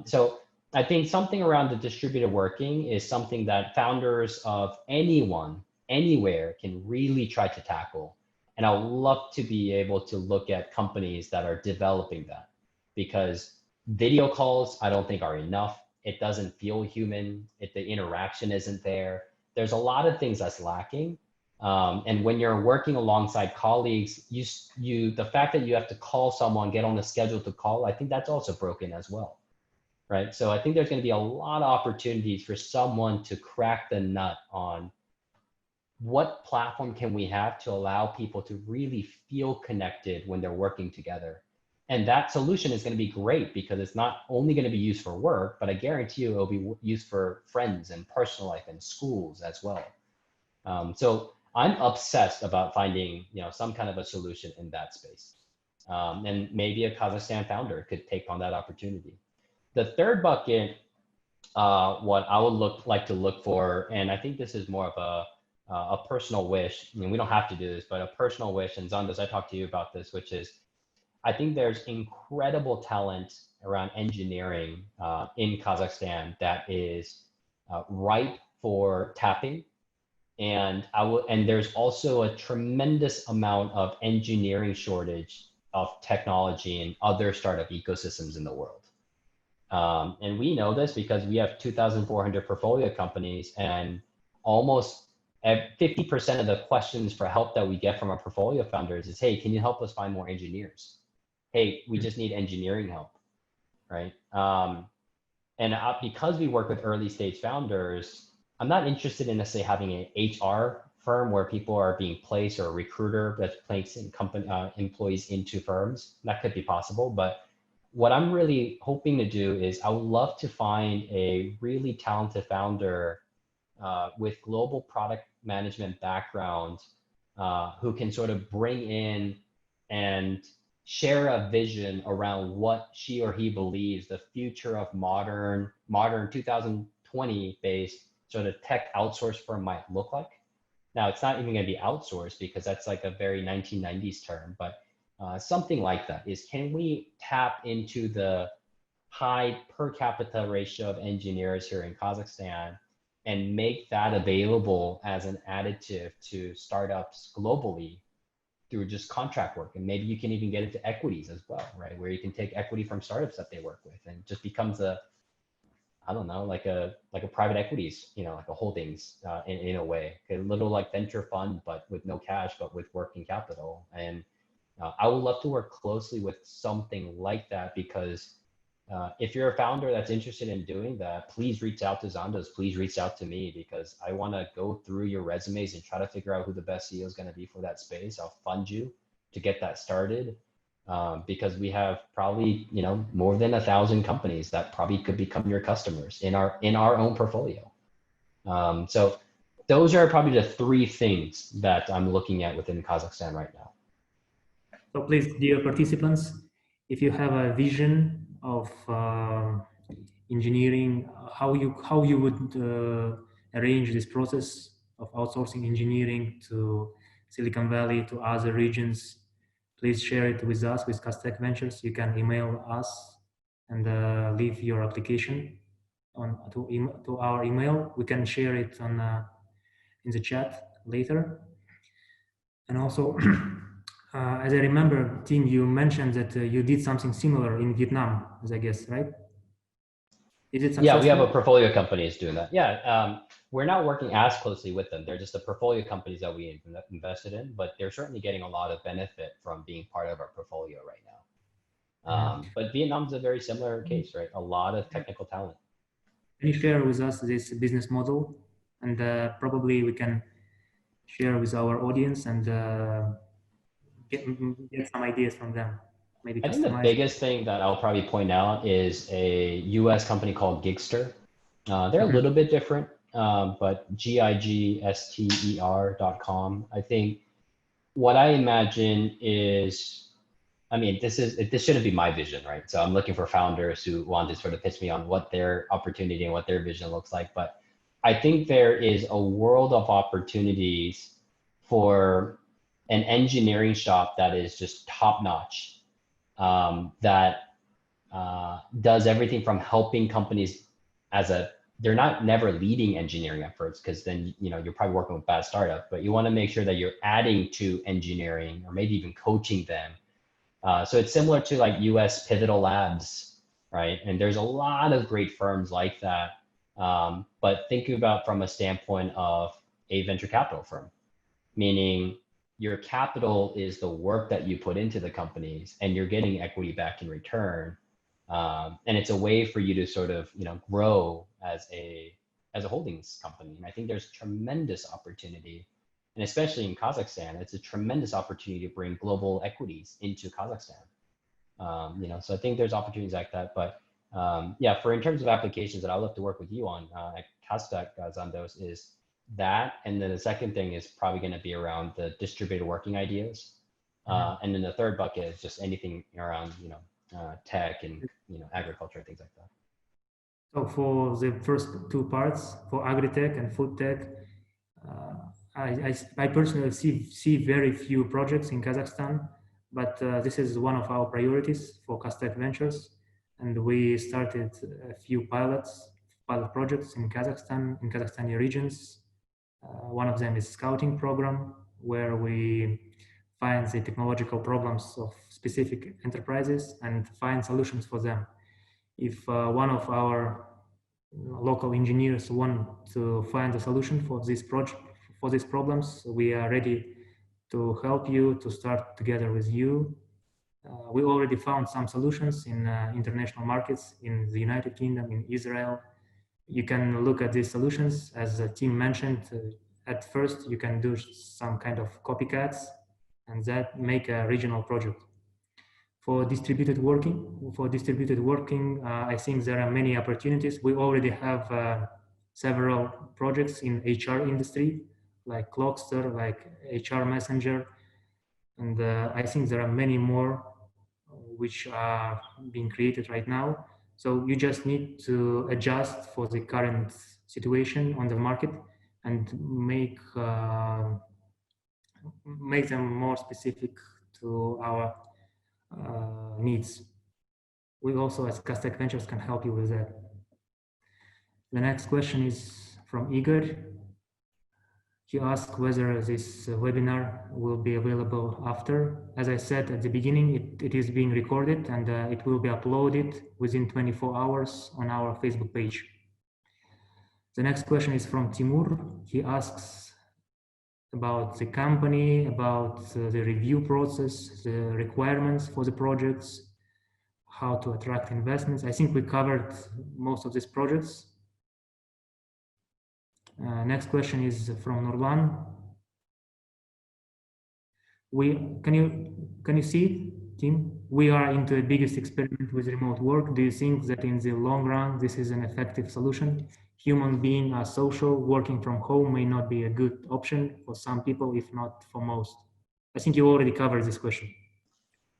So I think something around the distributed working is something that founders of anyone, anywhere can really try to tackle. And I would love to be able to look at companies that are developing that, because video calls, I don't think are enough. It doesn't feel human. The interaction isn't there. There's a lot of things that's lacking. And when you're working alongside colleagues, the fact that you have to call someone, get on the schedule to call, I think that's also broken as well, right? So I think there's going to be a lot of opportunities for someone to crack the nut on what platform can we have to allow people to really feel connected when they're working together. And that solution is going to be great because it's not only going to be used for work, but I guarantee you it'll be used for friends and personal life and schools as well. So I'm obsessed about finding, some kind of a solution in that space. And maybe a Kazakhstan founder could take on that opportunity. The third bucket, what I would like to look for, and I think this is more of a personal wish. I mean, we don't have to do this, but a personal wish, and Zandos, I talked to you about this, which is, I think there's incredible talent around engineering in Kazakhstan that is ripe for tapping. And there's also a tremendous amount of engineering shortage of technology and other startup ecosystems in the world. And we know this because we have 2,400 portfolio companies, and almost 50% of the questions for help that we get from our portfolio founders is, hey, can you help us find more engineers? Hey, we just need engineering help, right? And because we work with early stage founders, I'm not interested in necessarily having an HR firm where people are being placed, or a recruiter that's placing employees into firms. That could be possible, but what I'm really hoping to do is I would love to find a really talented founder with global product management background who can sort of bring in and share a vision around what she or he believes the future of modern 2020 based sort of tech outsource firm might look like. Now, it's not even going to be outsourced because that's like a very 1990s term, but something like that is, can we tap into the high per capita ratio of engineers here in Kazakhstan and make that available as an additive to startups globally through just contract work? And maybe you can even get into equities as well, right? Where you can take equity from startups that they work with, and just becomes like a private equities, like a holdings in a way, a little like venture fund, but with no cash, but with working capital. And I would love to work closely with something like that, because if you're a founder that's interested in doing that, please reach out to Zandos, please reach out to me, because I want to go through your resumes and try to figure out who the best CEO is going to be for that space. I'll fund you to get that started, because we have probably, more than 1,000 companies that probably could become your customers in our own portfolio. So those are probably the three things that I'm looking at within Kazakhstan right now. So please, dear participants, if you have a vision of engineering, how you would arrange this process of outsourcing engineering to Silicon Valley, to other regions, please share it with us, with QazTech Ventures. You can email us and leave your application to our email. We can share it on in the chat later. And also, as I remember, Tim, you mentioned that you did something similar in Vietnam, as I guess, right? Is it successful? Yeah, we have a portfolio companies doing that. Yeah, we're not working as closely with them. They're just the portfolio companies that we invested in, but they're certainly getting a lot of benefit from being part of our portfolio right now. But Vietnam's a very similar case, right? A lot of technical talent. Can you share with us this business model? And probably we can share with our audience and get some ideas from them. Maybe I think the customize. biggest thing that I'll probably point out is a US company called Gigster. They're a little bit different, but gigster.com. I think what I imagine is, I mean, this shouldn't be my vision, right? So I'm looking for founders who want to sort of pitch me on what their opportunity and what their vision looks like. But I think there is a world of opportunities for an engineering shop that is just top notch, that does everything from helping companies they're not never leading engineering efforts, because then you're probably working with bad startup, but you want to make sure that you're adding to engineering or maybe even coaching them. So it's similar to like US Pivotal Labs, right? And there's a lot of great firms like that. But thinking about from a standpoint of a venture capital firm, meaning your capital is the work that you put into the companies and you're getting equity back in return. And it's a way for you to sort of, grow as a holdings company. And I think there's tremendous opportunity. And especially in Kazakhstan, it's a tremendous opportunity to bring global equities into Kazakhstan. So I think there's opportunities like that. But yeah, in terms of applications that I'd love to work with you on at QazTech, Zandos, is that. And then the second thing is probably going to be around the distributed working ideas. And then the third bucket is just anything around, tech and, agriculture and things like that. So for the first two parts, for agri-tech and food tech, I personally see very few projects in Kazakhstan, but this is one of our priorities for QazTech Ventures. And we started a few pilot projects in Kazakhstani regions. One of them is scouting program, where we find the technological problems of specific enterprises and find solutions for them. If one of our local engineers want to find a solution for this project, for these problems, we are ready to help you, to start together with you. We already found some solutions in international markets, in the United Kingdom, in Israel. You can look at these solutions, as Tim mentioned. At first, you can do some kind of copycats and that make a regional project. For distributed working, I think there are many opportunities. We already have several projects in HR industry, like Clockster, like HR Messenger, and I think there are many more which are being created right now. So you just need to adjust for the current situation on the market and make them more specific to our needs. We also, as QazTech Ventures, can help you with that. The next question is from Igor. He asked whether this webinar will be available after. As I said at the beginning, it is being recorded and it will be uploaded within 24 hours on our Facebook page. The next question is from Timur. He asks about the company, about the review process, the requirements for the projects, how to attract investments. I think we covered most of these projects. Next question is from Nurlan. Can you see it, Tim? We are into the biggest experiment with remote work. Do you think that in the long run, this is an effective solution? Human beings are social. Working from home may not be a good option for some people, if not for most. I think you already covered this question.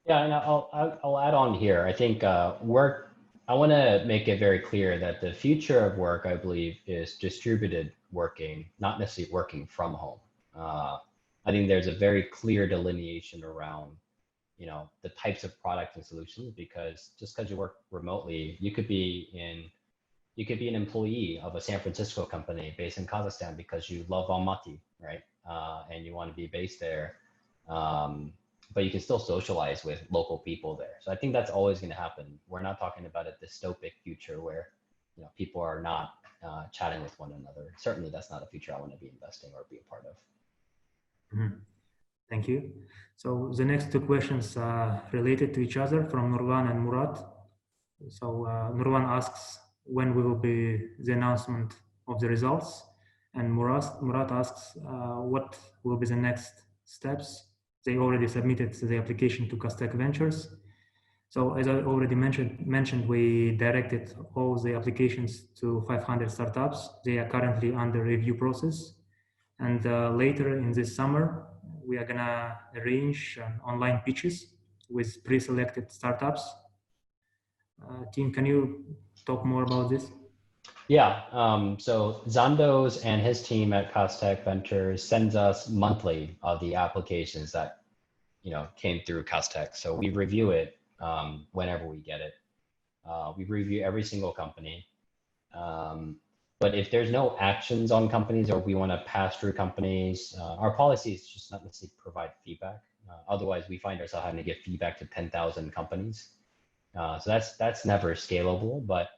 Yeah, and I'll add on here. I think work, I want to make it very clear that the future of work, I believe, is distributed working, not necessarily working from home. I think there's a very clear delineation around, the types of products and solutions, because just because you work remotely, you could be an employee of a San Francisco company based in Kazakhstan because you love Almaty, right? And you want to be based there. But you can still socialize with local people there. So I think that's always going to happen. We're not talking about a dystopic future where, people are not chatting with one another. Certainly, that's not a future I want to be investing or be a part of. Mm-hmm. Thank you. So the next two questions are related to each other from Nurlan and Murat. So Nurlan asks, when will be the announcement of the results? And Murat asks, what will be the next steps? They already submitted the application to QazTech Ventures. So as I already mentioned, we directed all the applications to 500 startups. They are currently under review process. And later in this summer, we are gonna arrange online pitches with pre-selected startups. Tim, can you talk more about this? Yeah, so Zandos and his team at QazTech Ventures sends us monthly of the applications that came through QazTech. So we review it whenever we get it. We review every single company. But if there's no actions on companies or we want to pass through companies, our policy is just not necessarily provide feedback. Otherwise, we find ourselves having to give feedback to 10,000 companies. So that's never scalable. But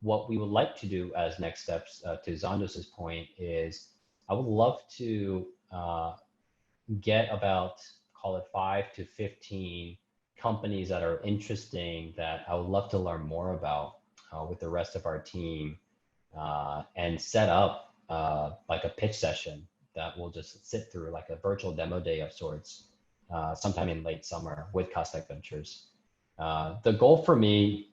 what we would like to do as next steps, to Zandos's point, is I would love to get about, call it 5 to 15 companies that are interesting that I would love to learn more about with the rest of our team, and set up like a pitch session that we'll just sit through, like a virtual demo day of sorts, sometime in late summer with QazTech Ventures. The goal for me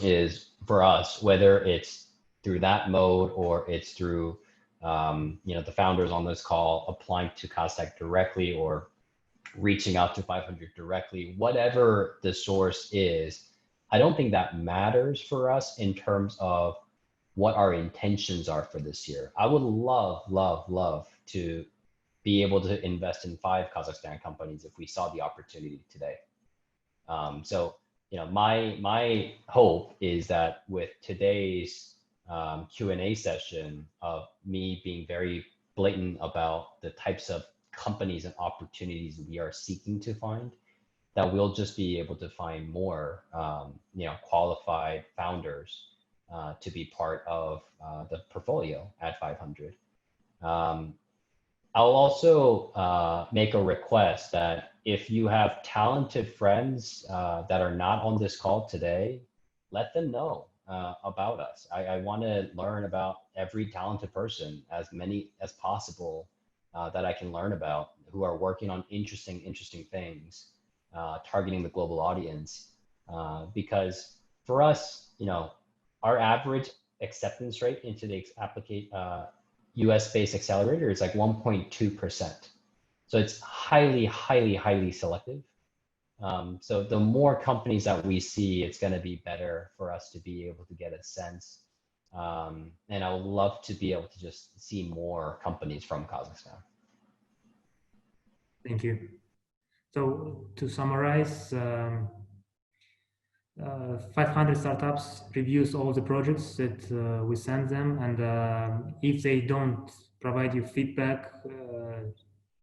is, for us, whether it's through that mode or it's through the founders on this call applying to QazTech directly or reaching out to 500 directly, whatever the source is, I don't think that matters for us in terms of what our intentions are for this year. I would love to be able to invest in 5 Kazakhstan companies if we saw the opportunity today. So my hope is that with today's Q&A session of me being very blatant about the types of companies and opportunities we are seeking to find, that we'll just be able to find more qualified founders to be part of the portfolio at 500. I'll also make a request that if you have talented friends that are not on this call today, let them know about us. I want to learn about every talented person, as many as possible that I can learn about, who are working on interesting things, targeting the global audience. Because for us, our average acceptance rate into the US-based accelerator is like 1.2%. So it's highly selective. So the more companies that we see, it's going to be better for us to be able to get a sense. And I would love to be able to just see more companies from Kazakhstan. Thank you. So to summarize, 500 startups reviews all the projects that we send them, and if they don't provide you feedback,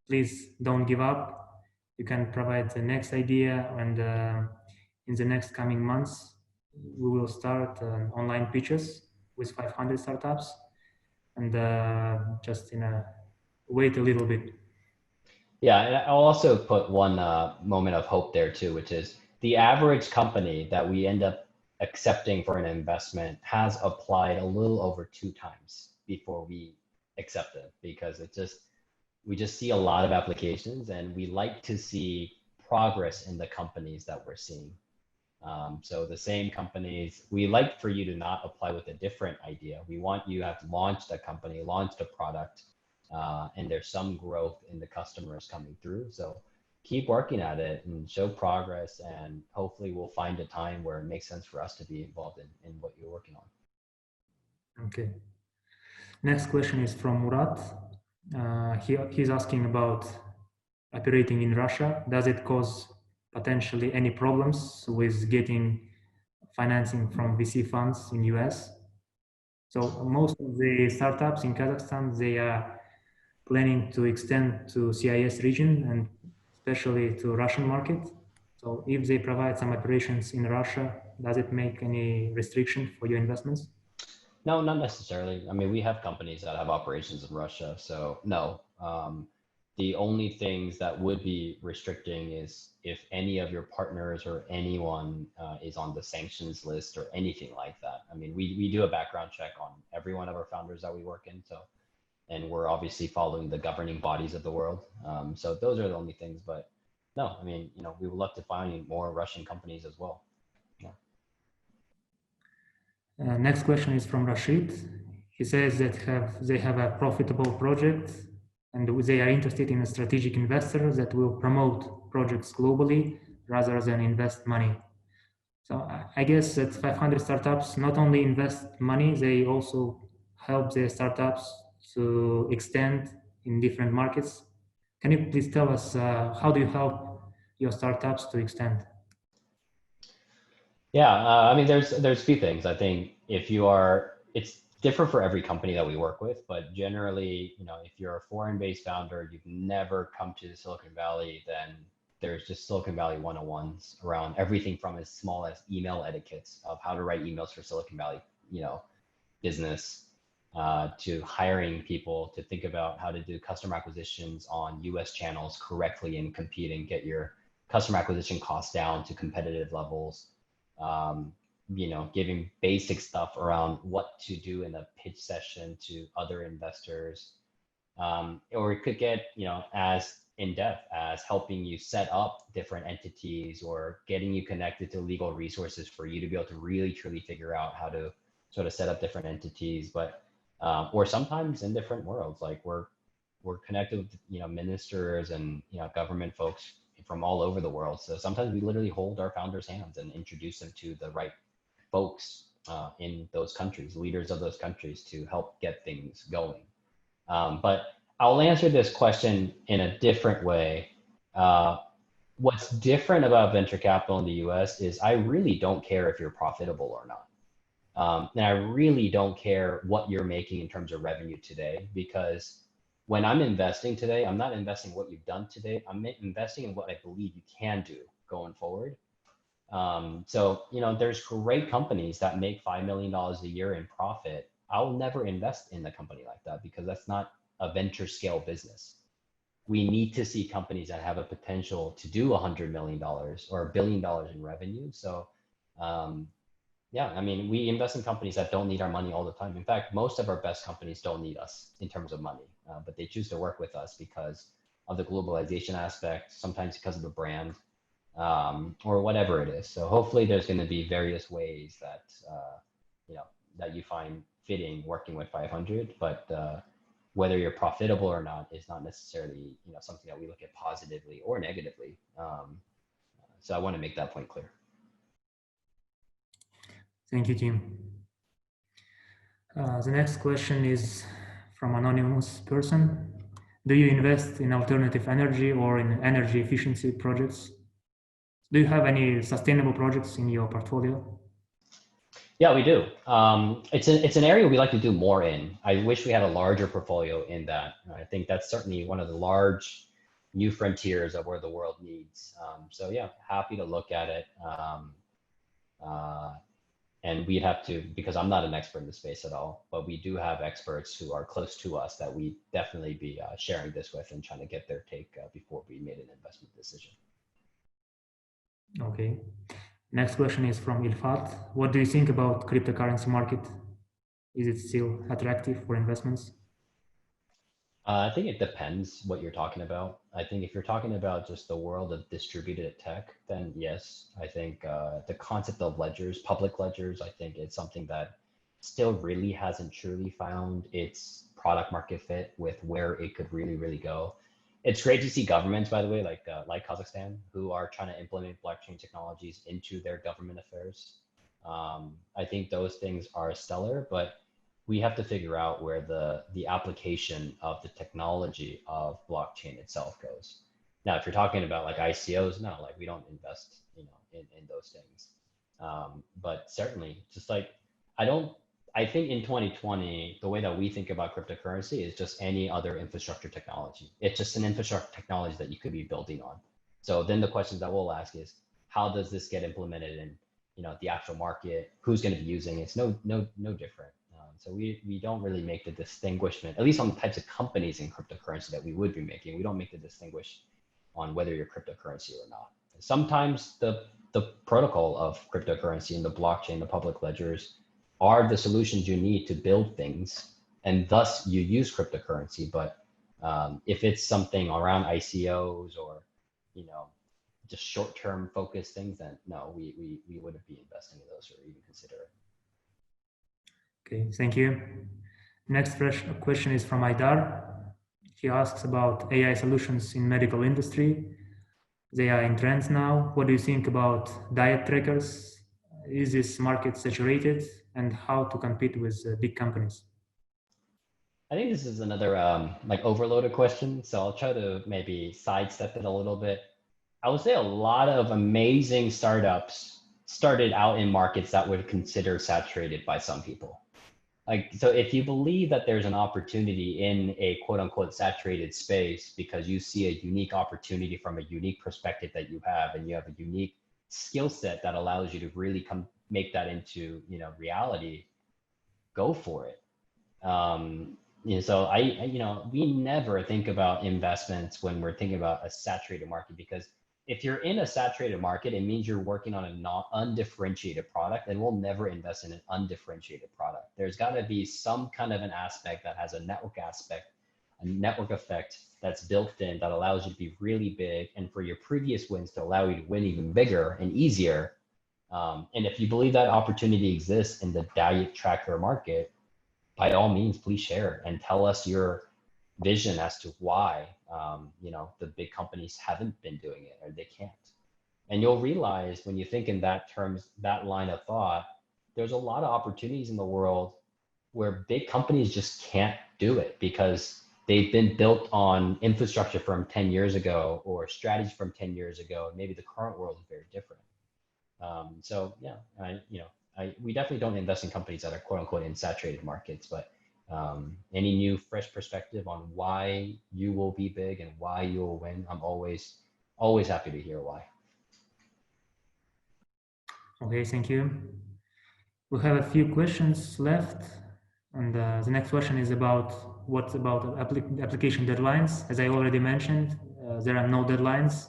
please don't give up. You can provide the next idea, and in the next coming months, we will start online pitches with 500 startups, and just wait a little bit. Yeah, and I'll also put one moment of hope there too, which is the average company that we end up accepting for an investment has applied a little over 2 times before we accept it, because we just see a lot of applications, and we like to see progress in the companies that we're seeing. So the same companies, we like for you to not apply with a different idea. We want you to have launched a company, launched a product, and there's some growth in the customers coming through. So keep working at it and show progress, and hopefully we'll find a time where it makes sense for us to be involved in what you're working on. Okay. Next question is from Murat. He's asking about operating in Russia. Does it cause potentially any problems with getting financing from VC funds in US? So most of the startups in Kazakhstan, they are planning to extend to CIS region and especially to Russian market. So if they provide some operations in Russia, does it make any restriction for your investments? No, not necessarily. I mean, we have companies that have operations in Russia, so no. The only things that would be restricting is if any of your partners or anyone is on the sanctions list or anything like that. I mean, we do a background check on every one of our founders that we work in. So, and we're obviously following the governing bodies of the world. So those are the only things, but no, I mean, we would love to find more Russian companies as well. Yeah. Next question is from Rashid. He says that they have a profitable project and they are interested in a strategic investor that will promote projects globally rather than invest money. So I guess that 500 startups not only invest money, they also help their startups to extend in different markets. Can you please tell us how do you help your startups to extend? Yeah, I mean, there's a few things. I think it's different for every company that we work with, but generally, if you're a foreign-based founder, you've never come to Silicon Valley, then there's just Silicon Valley 101s around everything from as small as email etiquettes of how to write emails for Silicon Valley, business, to hiring people to think about how to do customer acquisitions on US channels correctly and compete and get your customer acquisition costs down to competitive levels. Giving basic stuff around what to do in a pitch session to other investors. Or it could get, as in depth as helping you set up different entities or getting you connected to legal resources for you to be able to really truly figure out how to sort of set up different entities. But, or sometimes in different worlds, like we're connected with, ministers and, government folks from all over the world. So sometimes we literally hold our founders' hands and introduce them to the right folks in those countries, leaders of those countries, to help get things going. But I'll answer this question in a different way. What's different about venture capital in the US is I really don't care if you're profitable or not. And I really don't care what you're making in terms of revenue today, because when I'm investing today, I'm not investing what you've done today. I'm investing in what I believe you can do going forward. So, there's great companies that make $5 million a year in profit. I'll never invest in a company like that because that's not a venture scale business. We need to see companies that have a potential to do $100 million or $1 billion in revenue. So, yeah, I mean, we invest in companies that don't need our money all the time. In fact, most of our best companies don't need us in terms of money, but they choose to work with us because of the globalization aspect, sometimes because of the brand, or whatever it is. So hopefully there's going to be various ways that, that you find fitting working with 500, but whether you're profitable or not is not necessarily, something that we look at positively or negatively. So I want to make that point clear. Thank you, Tim. The next question is from anonymous person. Do you invest in alternative energy or in energy efficiency projects? Do you have any sustainable projects in your portfolio? Yeah, we do. It's an area we like to do more in. I wish we had a larger portfolio in that. I think that's certainly one of the large new frontiers of where the world needs. So yeah, happy to look at it. And we'd have to, because I'm not an expert in the space at all, but we do have experts who are close to us that we definitely be sharing this with and trying to get their take before we made an investment decision. Okay. Next question is from Ilfat. What do you think about cryptocurrency market? Is it still attractive for investments? I think it depends what you're talking about. I think if you're talking about just the world of distributed tech, then yes, I think the concept of ledgers, public ledgers, I think it's something that still really hasn't truly found its product market fit with where it could really, really go. It's great to see governments, by the way, like Kazakhstan, who are trying to implement blockchain technologies into their government affairs. I think those things are stellar, but we have to figure out where the application of the technology of blockchain itself goes. Now, if you're talking about like ICOs, no, like we don't invest, in those things. But certainly, just like I think in 2020, the way that we think about cryptocurrency is just any other infrastructure technology. It's just an infrastructure technology that you could be building on. So then the questions that we'll ask is, how does this get implemented in, the actual market? Who's going to be using it? It's no different. So we don't really make the distinguishment, at least on the types of companies in cryptocurrency that we would be making. We don't make the distinguish on whether you're cryptocurrency or not. Sometimes the protocol of cryptocurrency and the blockchain, the public ledgers, are the solutions you need to build things, and thus you use cryptocurrency. But if it's something around ICOs or, just short-term focused things, then no, we wouldn't be investing in those or even consider it. Okay, thank you. Next fresh question is from Aidar. He asks about AI solutions in medical industry. They are in trends now. What do you think about diet trackers? Is this market saturated, and how to compete with big companies? I think this is another like overloaded question, so I'll try to maybe sidestep it a little bit. I would say a lot of amazing startups started out in markets that would consider saturated by some people. Like, so if you believe that there's an opportunity in a quote unquote saturated space because you see a unique opportunity from a unique perspective that you have, and you have a unique skill set that allows you to really make that into, reality, go for it. So we never think about investments when we're thinking about a saturated market, because if you're in a saturated market, it means you're working on a undifferentiated product, and we'll never invest in an undifferentiated product. There's got to be some kind of an aspect that has a network aspect, a network effect that's built in that allows you to be really big, and for your previous wins to allow you to win even bigger and easier. And if you believe that opportunity exists in the diet tracker market, by all means, please share and tell us your vision as to why the big companies haven't been doing it or they can't. And you'll realize when you think in that terms, that line of thought, there's a lot of opportunities in the world where big companies just can't do it because they've been built on infrastructure from 10 years ago or strategy from 10 years ago. Maybe the current world is very different. We definitely don't invest in companies that are quote unquote in saturated markets, but any new fresh perspective on why you will be big and why you will win, I'm always happy to hear why. Okay, thank you. We have a few questions left, and the next question is about what's about application deadlines. As I already mentioned, there are no deadlines.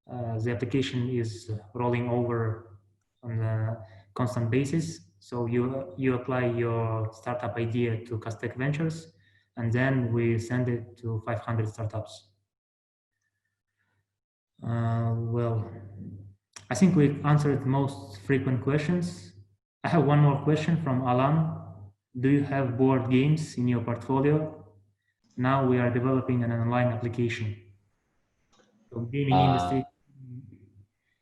The application is rolling over on a constant basis. So you apply your startup idea to QazTech Ventures, and then we send it to 500 startups. Well, I think we answered most frequent questions. I have one more question from Alan. Do you have board games in your portfolio? Now we are developing an online application. So gaming industry.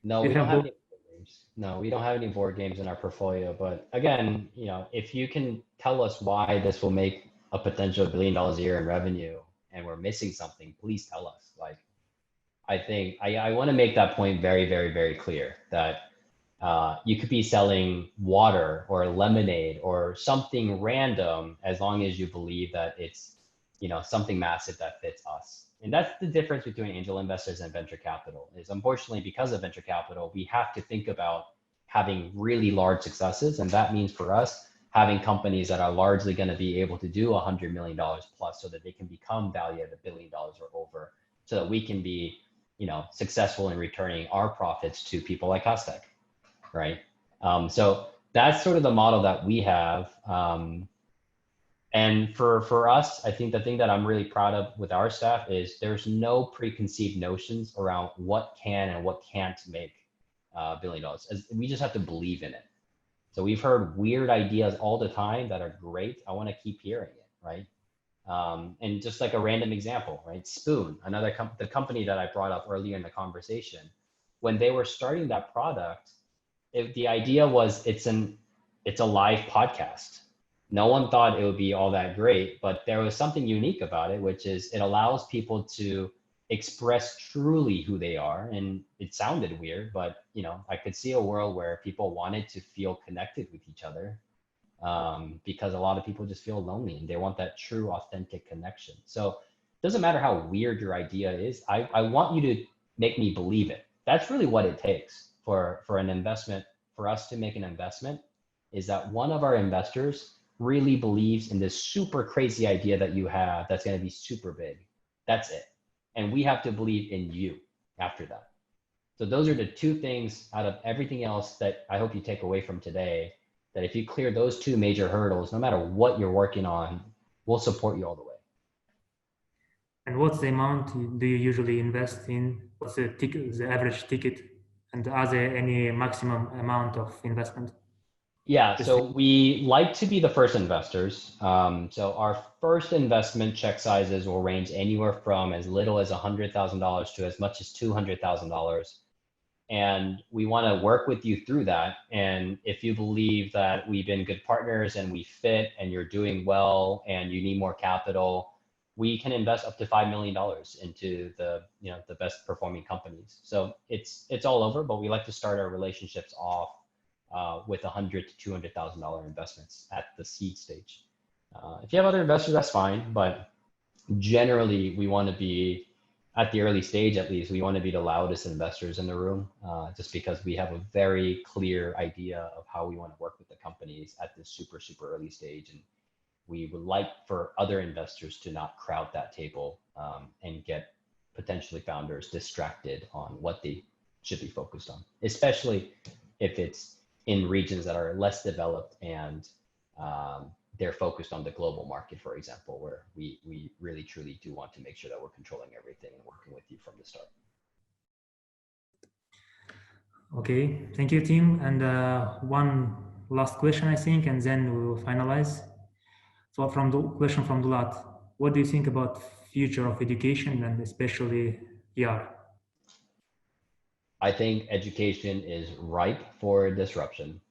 No, we don't have any board games. No, we don't have any board games in our portfolio. But again, if you can tell us why this will make a potential $1 billion a year in revenue and we're missing something, please tell us. Like, I think I want to make that point very, very, very clear that you could be selling water or lemonade or something random as long as you believe that it's, something massive that fits us. And that's the difference between angel investors and venture capital is, unfortunately, because of venture capital, we have to think about having really large successes. And that means for us, having companies that are largely going to be able to do $100 million plus so that they can become valued at $1 billion or over, so that we can be, successful in returning our profits to people like QazTech, right? So that's sort of the model that we have. And for us, I think the thing that I'm really proud of with our staff is there's no preconceived notions around what can and what can't make $1 billion. We just have to believe in it. So we've heard weird ideas all the time that are great. I want to keep hearing it, right? And just like a random example, right? Spoon, the company that I brought up earlier in the conversation, when they were starting that product, the idea was it's a live podcast. No one thought it would be all that great, but there was something unique about it, which is it allows people to express truly who they are. And it sounded weird, but I could see a world where people wanted to feel connected with each other, because a lot of people just feel lonely and they want that true, authentic connection. So it doesn't matter how weird your idea is. I want you to make me believe it. That's really what it takes for an investment, for us to make an investment, is that one of our investors really believes in this super crazy idea that you have that's going to be super big. That's it. And we have to believe in you after that. So those are the two things out of everything else that I hope you take away from today, that if you clear those two major hurdles, no matter what you're working on, we'll support you all the way. And what's the amount do you usually invest in? What's the ticket, the average ticket? And are there any maximum amount of investment? Yeah, so we like to be the first investors. So our first investment check sizes will range anywhere from as little as $100,000 to as much as $200,000. And we want to work with you through that. And if you believe that we've been good partners and we fit and you're doing well and you need more capital, we can invest up to $5 million into the best performing companies. So it's all over, but we like to start our relationships off with $100,000 to $200,000 investments at the seed stage. If you have other investors, that's fine, but generally we want to be, at the early stage at least, we want to be the loudest investors in the room, just because we have a very clear idea of how we want to work with the companies at this super, super early stage. And we would like for other investors to not crowd that table and get potentially founders distracted on what they should be focused on, especially if it's in regions that are less developed and they're focused on the global market, for example, where we really truly do want to make sure that we're controlling everything and working with you from the start. Okay, thank you, Tim. And one last question, I think, and then we will finalize. So from the question from Dulat, what do you think about future of education and especially VR? I think education is ripe for disruption.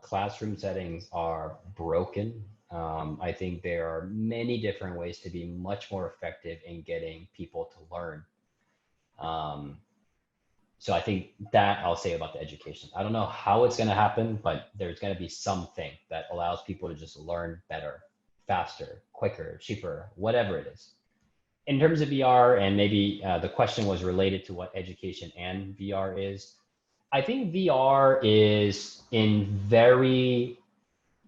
Classroom settings are broken. I think there are many different ways to be much more effective in getting people to learn. So I think that I'll say about the education. I don't know how it's going to happen, but there's going to be something that allows people to just learn better, faster, quicker, cheaper, whatever it is. In terms of VR, and maybe the question was related to what education and VR is. I think VR is in very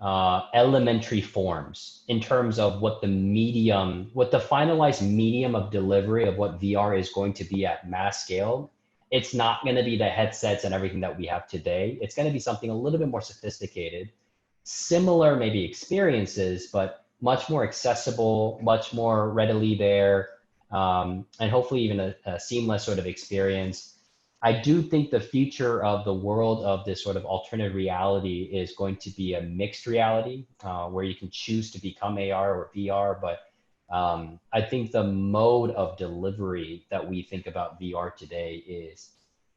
elementary forms in terms of what the finalized medium of delivery of what VR is going to be at mass scale. It's not going to be the headsets and everything that we have today. It's going to be something a little bit more sophisticated, similar maybe experiences, but much more accessible, much more readily there, and hopefully even a seamless sort of experience. I do think the future of the world of this sort of alternative reality is going to be a mixed reality where you can choose to become AR or VR. But I think the mode of delivery that we think about VR today is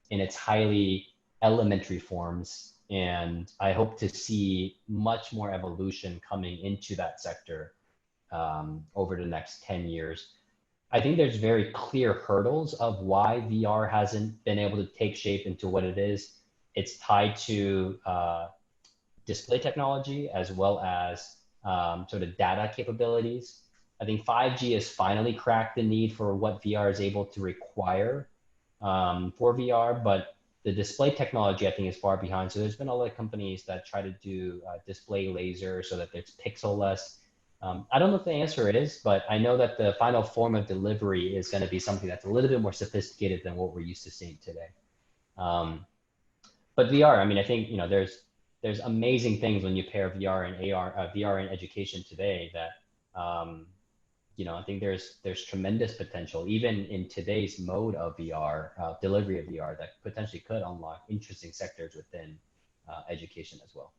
in its highly elementary forms. And I hope to see much more evolution coming into that sector over the next 10 years. I think there's very clear hurdles of why VR hasn't been able to take shape into what it is. It's tied to display technology as well as sort of data capabilities. I think 5G has finally cracked the need for what VR is able to require for VR, but the display technology, I think, is far behind. So there's been a lot of companies that try to do display laser so that it's pixel-less. I don't know what the answer is, but I know that the final form of delivery is going to be something that's a little bit more sophisticated than what we're used to seeing today. But VR, I mean, I think there's amazing things when you pair VR and AR, VR and education today that I think there's tremendous potential even in today's mode of VR, delivery of VR, that potentially could unlock interesting sectors within education as well.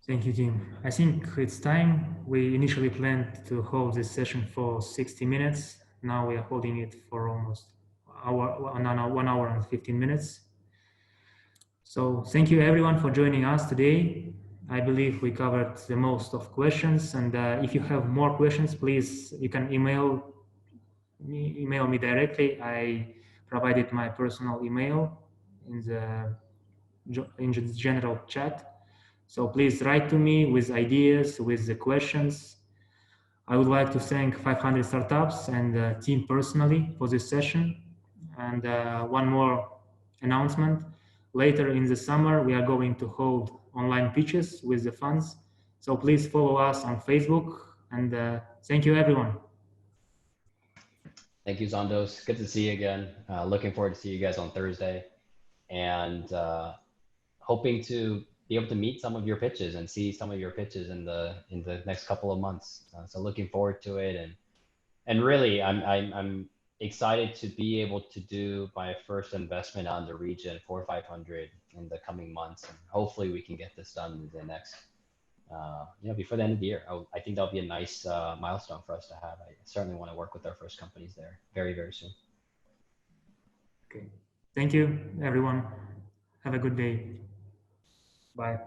Thank you, Tim. I think it's time. We initially planned to hold this session for 60 minutes. Now we are holding it for almost 1 hour and 15 minutes. So thank you everyone for joining us today. I believe we covered the most of questions, and if you have more questions, please, you can email me directly. I provided my personal email in the general chat. So please write to me with ideas, with the questions. I would like to thank 500 Startups and Tim personally for this session. And one more announcement. Later in the summer, we are going to hold online pitches with the funds. So please follow us on Facebook, and thank you, everyone. Thank you, Zondos. Good to see you again. Looking forward to see you guys on Thursday, and hoping to be able to meet some of your pitches and see some of your pitches in the next couple of months. So looking forward to it, and really, I'm excited to be able to do my first investment on the region for 500 in the coming months, and hopefully we can get this done in the next. Before the end of the year. I think that'll be a nice milestone for us to have. I certainly want to work with our first companies there very, very soon. Okay. Thank you, everyone. Have a good day. Bye.